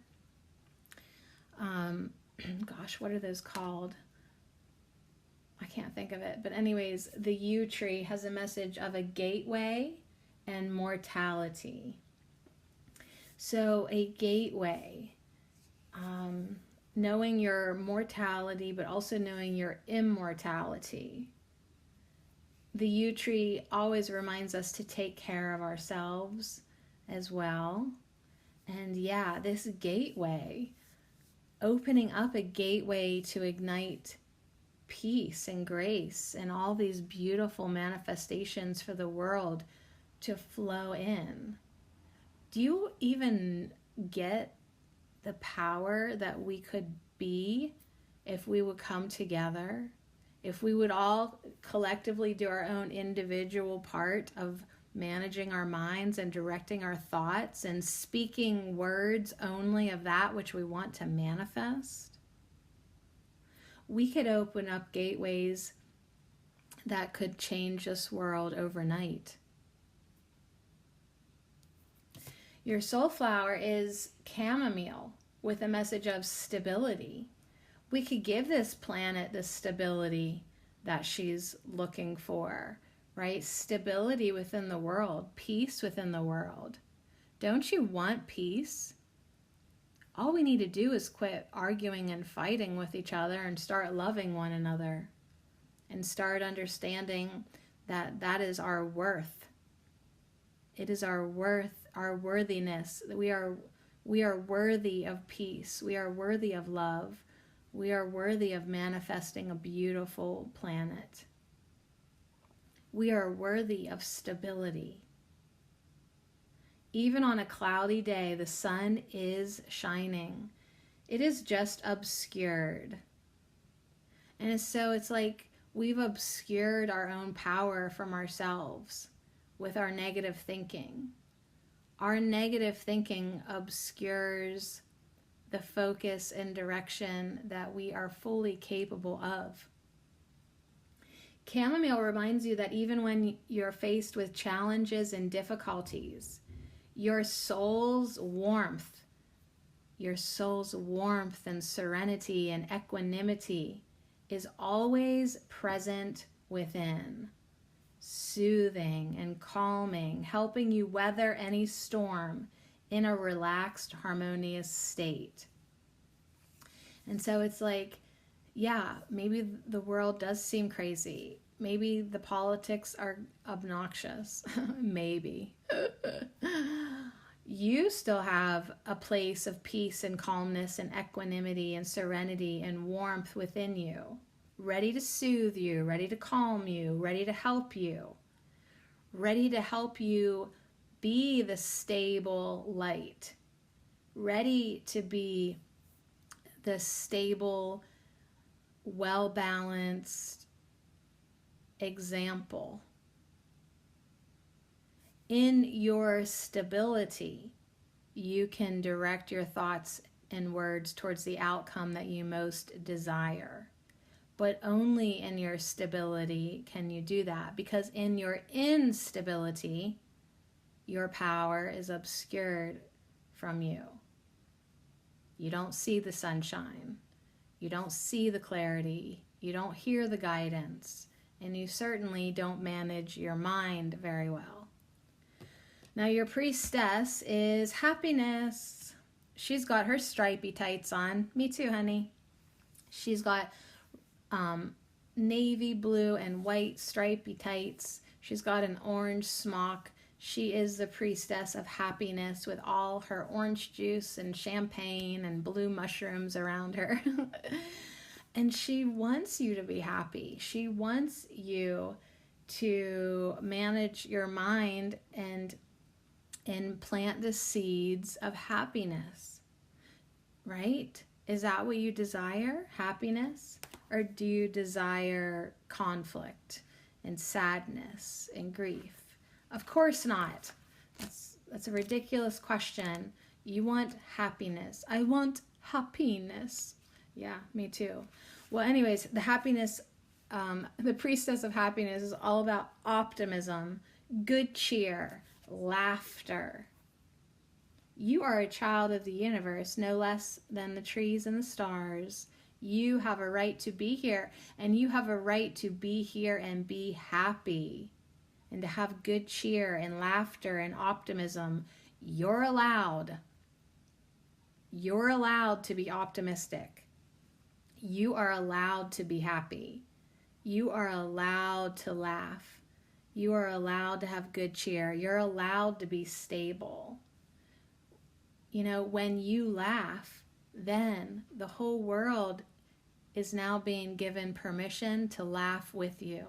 Gosh, what are those called? I can't think of it. But anyways, the yew tree has a message of a gateway and mortality. So a gateway, knowing your mortality, but also knowing your immortality. The yew tree always reminds us to take care of ourselves as well. And yeah, this gateway, opening up a gateway to ignite peace and grace and all these beautiful manifestations for the world to flow in. Do you even get the power that we could be if we would come together? If we would all collectively do our own individual part of managing our minds and directing our thoughts and speaking words only of that which we want to manifest? we could open up gateways that could change this world overnight. Your soul flower is chamomile with a message of stability. We could give this planet the stability that she's looking for, right? Stability within the world, peace within the world. Don't you want peace? All we need to do is quit arguing and fighting with each other and start loving one another and start understanding that that is our worth. It is our worth, our worthiness. We are worthy of peace. We are worthy of love. We are worthy of manifesting a beautiful planet. We are worthy of stability. Even on a cloudy day, the sun is shining. It is just obscured. And so it's like we've obscured our own power from ourselves with our negative thinking. Our negative thinking obscures the focus and direction that we are fully capable of. Chamomile reminds you that even when you're faced with challenges and difficulties, your soul's warmth and serenity and equanimity is always present within, soothing and calming, helping you weather any storm in a relaxed, harmonious state. And so it's like, yeah, maybe the world does seem crazy. Maybe the politics are obnoxious. Maybe. You still have a place of peace and calmness and equanimity and serenity and warmth within you, ready to soothe you, ready to calm you, ready to help you be the stable light, ready to be the stable, well-balanced example. In your stability, you can direct your thoughts and words towards the outcome that you most desire. But only in your stability can you do that, because in your instability, your power is obscured from you. You don't see the sunshine. You don't see the clarity. You don't hear the guidance. And you certainly don't manage your mind very well. Now your priestess is happiness. She's got her stripy tights on. Me too, honey. She's got navy blue and white stripy tights. She's got an orange smock. She is the priestess of happiness with all her orange juice and champagne and blue mushrooms around her. And she wants you to be happy. She wants you to manage your mind and plant the seeds of happiness, right? Is that what you desire, happiness? Or do you desire conflict and sadness and grief? Of course not. That's a ridiculous question. You want happiness. I want happiness. Yeah, me too. Well, anyways, the happiness, the priestess of happiness is all about optimism, good cheer, laughter. You are a child of the universe, no less than the trees and the stars. You have a right to be here, and you have a right to be here and be happy and to have good cheer and laughter and optimism. You're allowed. You're allowed to be optimistic. You are allowed to be happy. You are allowed to laugh. You are allowed to have good cheer. You're allowed to be stable. You know, when you laugh, then the whole world is now being given permission to laugh with you.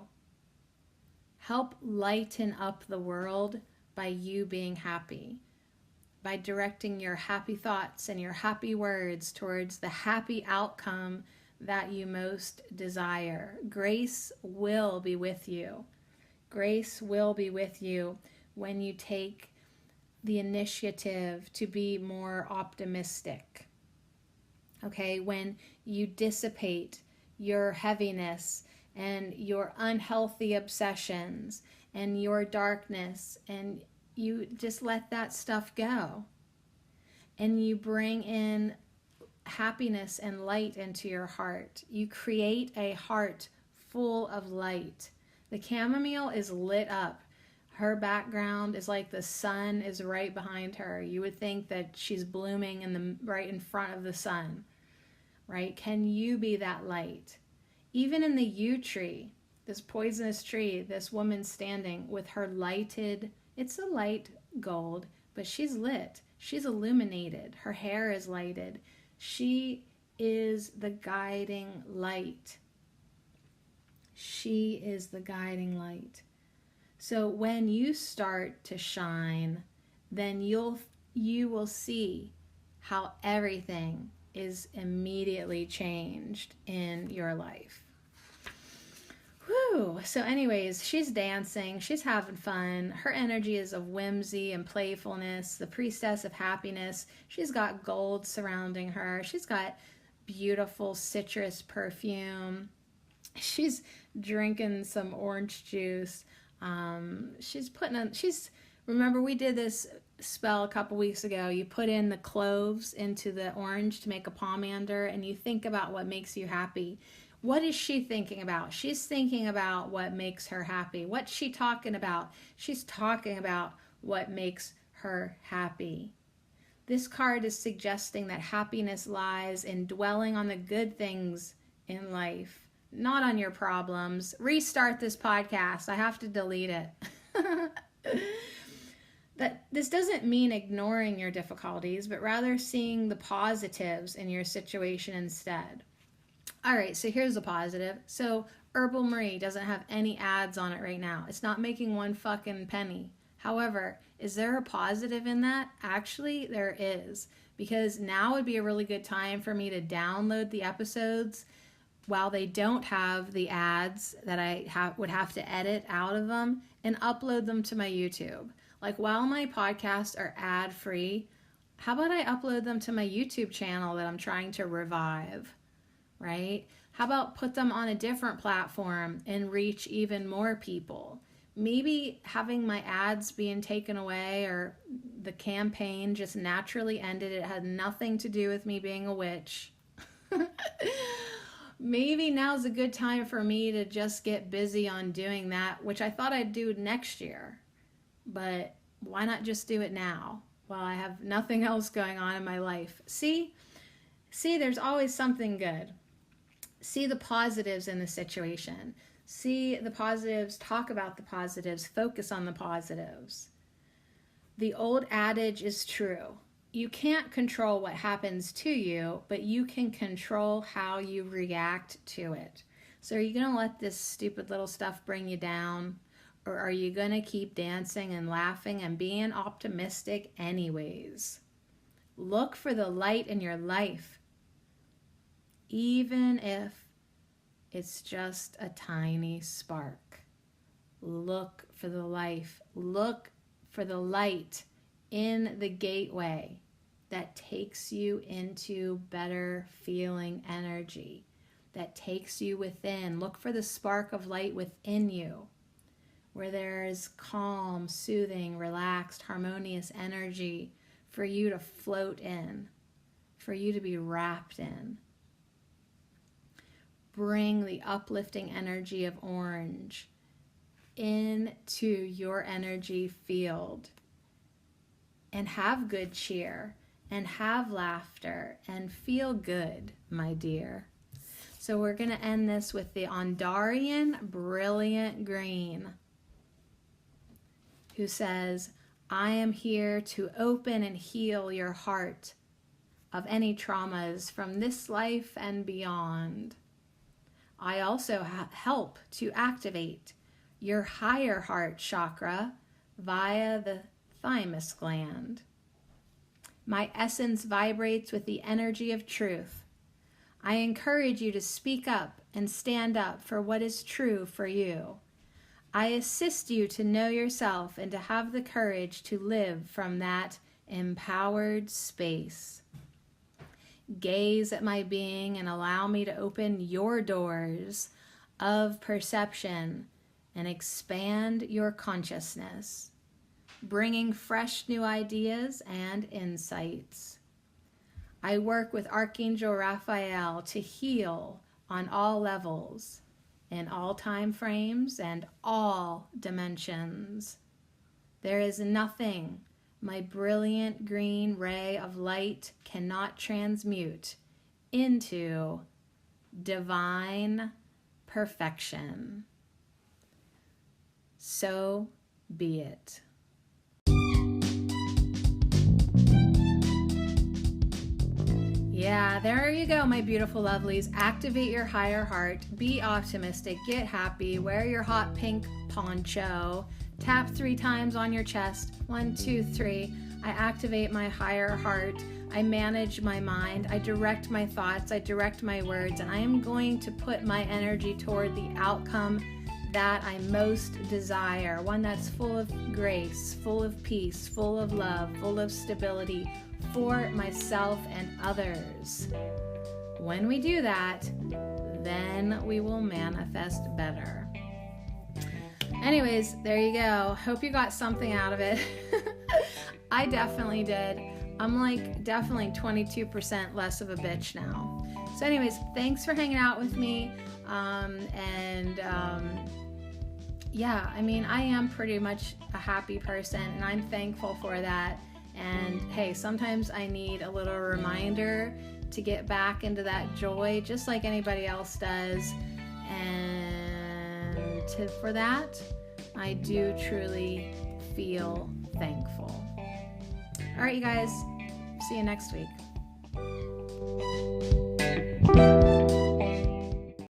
Help lighten up the world by you being happy, by directing your happy thoughts and your happy words towards the happy outcome that you most desire. Grace will be with you. Grace will be with you when you take the initiative to be more optimistic. Okay, when you dissipate your heaviness and your unhealthy obsessions and your darkness, and you just let that stuff go. And you bring in happiness and light into your heart. You create a heart full of light. The chamomile is lit up. Her background is like the sun is right behind her. You would think that she's blooming right in front of the sun, right? Can you be that light? Even in the yew tree, this poisonous tree, this woman standing with her lighted, it's a light gold, but she's lit. She's illuminated. Her hair is lighted. She is the guiding light. She is the guiding light. So when you start to shine, then you will see how everything is immediately changed in your life. Whew. So anyways, she's dancing, she's having fun. Her energy is of whimsy and playfulness, the priestess of happiness. She's got gold surrounding her. She's got beautiful citrus perfume. She's drinking some orange juice. Remember we did this spell a couple weeks ago. You put in the cloves into the orange to make a pomander, and you think about what makes you happy. What is she thinking about? She's thinking about what makes her happy. What's she talking about? She's talking about what makes her happy. This card is suggesting that happiness lies in dwelling on the good things in life, not on your problems. Restart this podcast. I have to delete it. That this doesn't mean ignoring your difficulties, but rather seeing the positives in your situation instead. All right, so here's the positive. So Herbal Marie doesn't have any ads on it right now. It's not making one fucking penny. However, is there a positive in that? Actually, there is. Because now would be a really good time for me to download the episodes while they don't have the ads that I would have to edit out of them, and upload them to my YouTube. Like while my podcasts are ad-free, how about I upload them to my YouTube channel that I'm trying to revive? Right? How about put them on a different platform and reach even more people? Maybe having my ads being taken away, or the campaign just naturally ended. It had nothing to do with me being a witch. Maybe now's a good time for me to just get busy on doing that, which I thought I'd do next year. But why not just do it now while I have nothing else going on in my life? See, there's always something good. See the positives in the situation. See the positives, talk about the positives, focus on the positives. The old adage is true. You can't control what happens to you, but you can control how you react to it. So are you going to let this stupid little stuff bring you down? Or are you going to keep dancing and laughing and being optimistic anyways? Look for the light in your life, even if it's just a tiny spark. Look for the life. Look for the light in the gateway that takes you into better feeling energy, that takes you within. Look for the spark of light within you, where there's calm, soothing, relaxed, harmonious energy for you to float in, for you to be wrapped in. Bring the uplifting energy of orange into your energy field, and have good cheer, and have laughter, and feel good, my dear. So we're going to end this with the Ondarian Brilliant Green, who says, I am here to open and heal your heart of any traumas from this life and beyond. I also help to activate your higher heart chakra via the thymus gland. My essence vibrates with the energy of truth. I encourage you to speak up and stand up for what is true for you. I assist you to know yourself and to have the courage to live from that empowered space. gaze at my being and allow me to open your doors of perception and expand your consciousness, bringing fresh new ideas and insights. I work with Archangel Raphael to heal on all levels, in all time frames and all dimensions. There is nothing my brilliant green ray of light cannot transmute into divine perfection. So be it. Yeah, there you go, my beautiful lovelies. Activate your higher heart. Be optimistic. Get happy. Wear your hot pink poncho. Tap 3 times on your chest. 1, 2, 3. I activate my higher heart. I manage my mind. I direct my thoughts. I direct my words. And I am going to put my energy toward the outcome that I most desire. One that's full of grace, full of peace, full of love, full of stability, for myself and others. When we do that, then we will manifest better. Anyways, there you go. Hope you got something out of it. I definitely did. I'm like definitely 22% less of a bitch now. So anyways, thanks for hanging out with me. Yeah, I mean, I am pretty much a happy person, and I'm thankful for that. And hey, sometimes I need a little reminder to get back into that joy, just like anybody else does. And for that, I do truly feel thankful. All right, you guys, see you next week.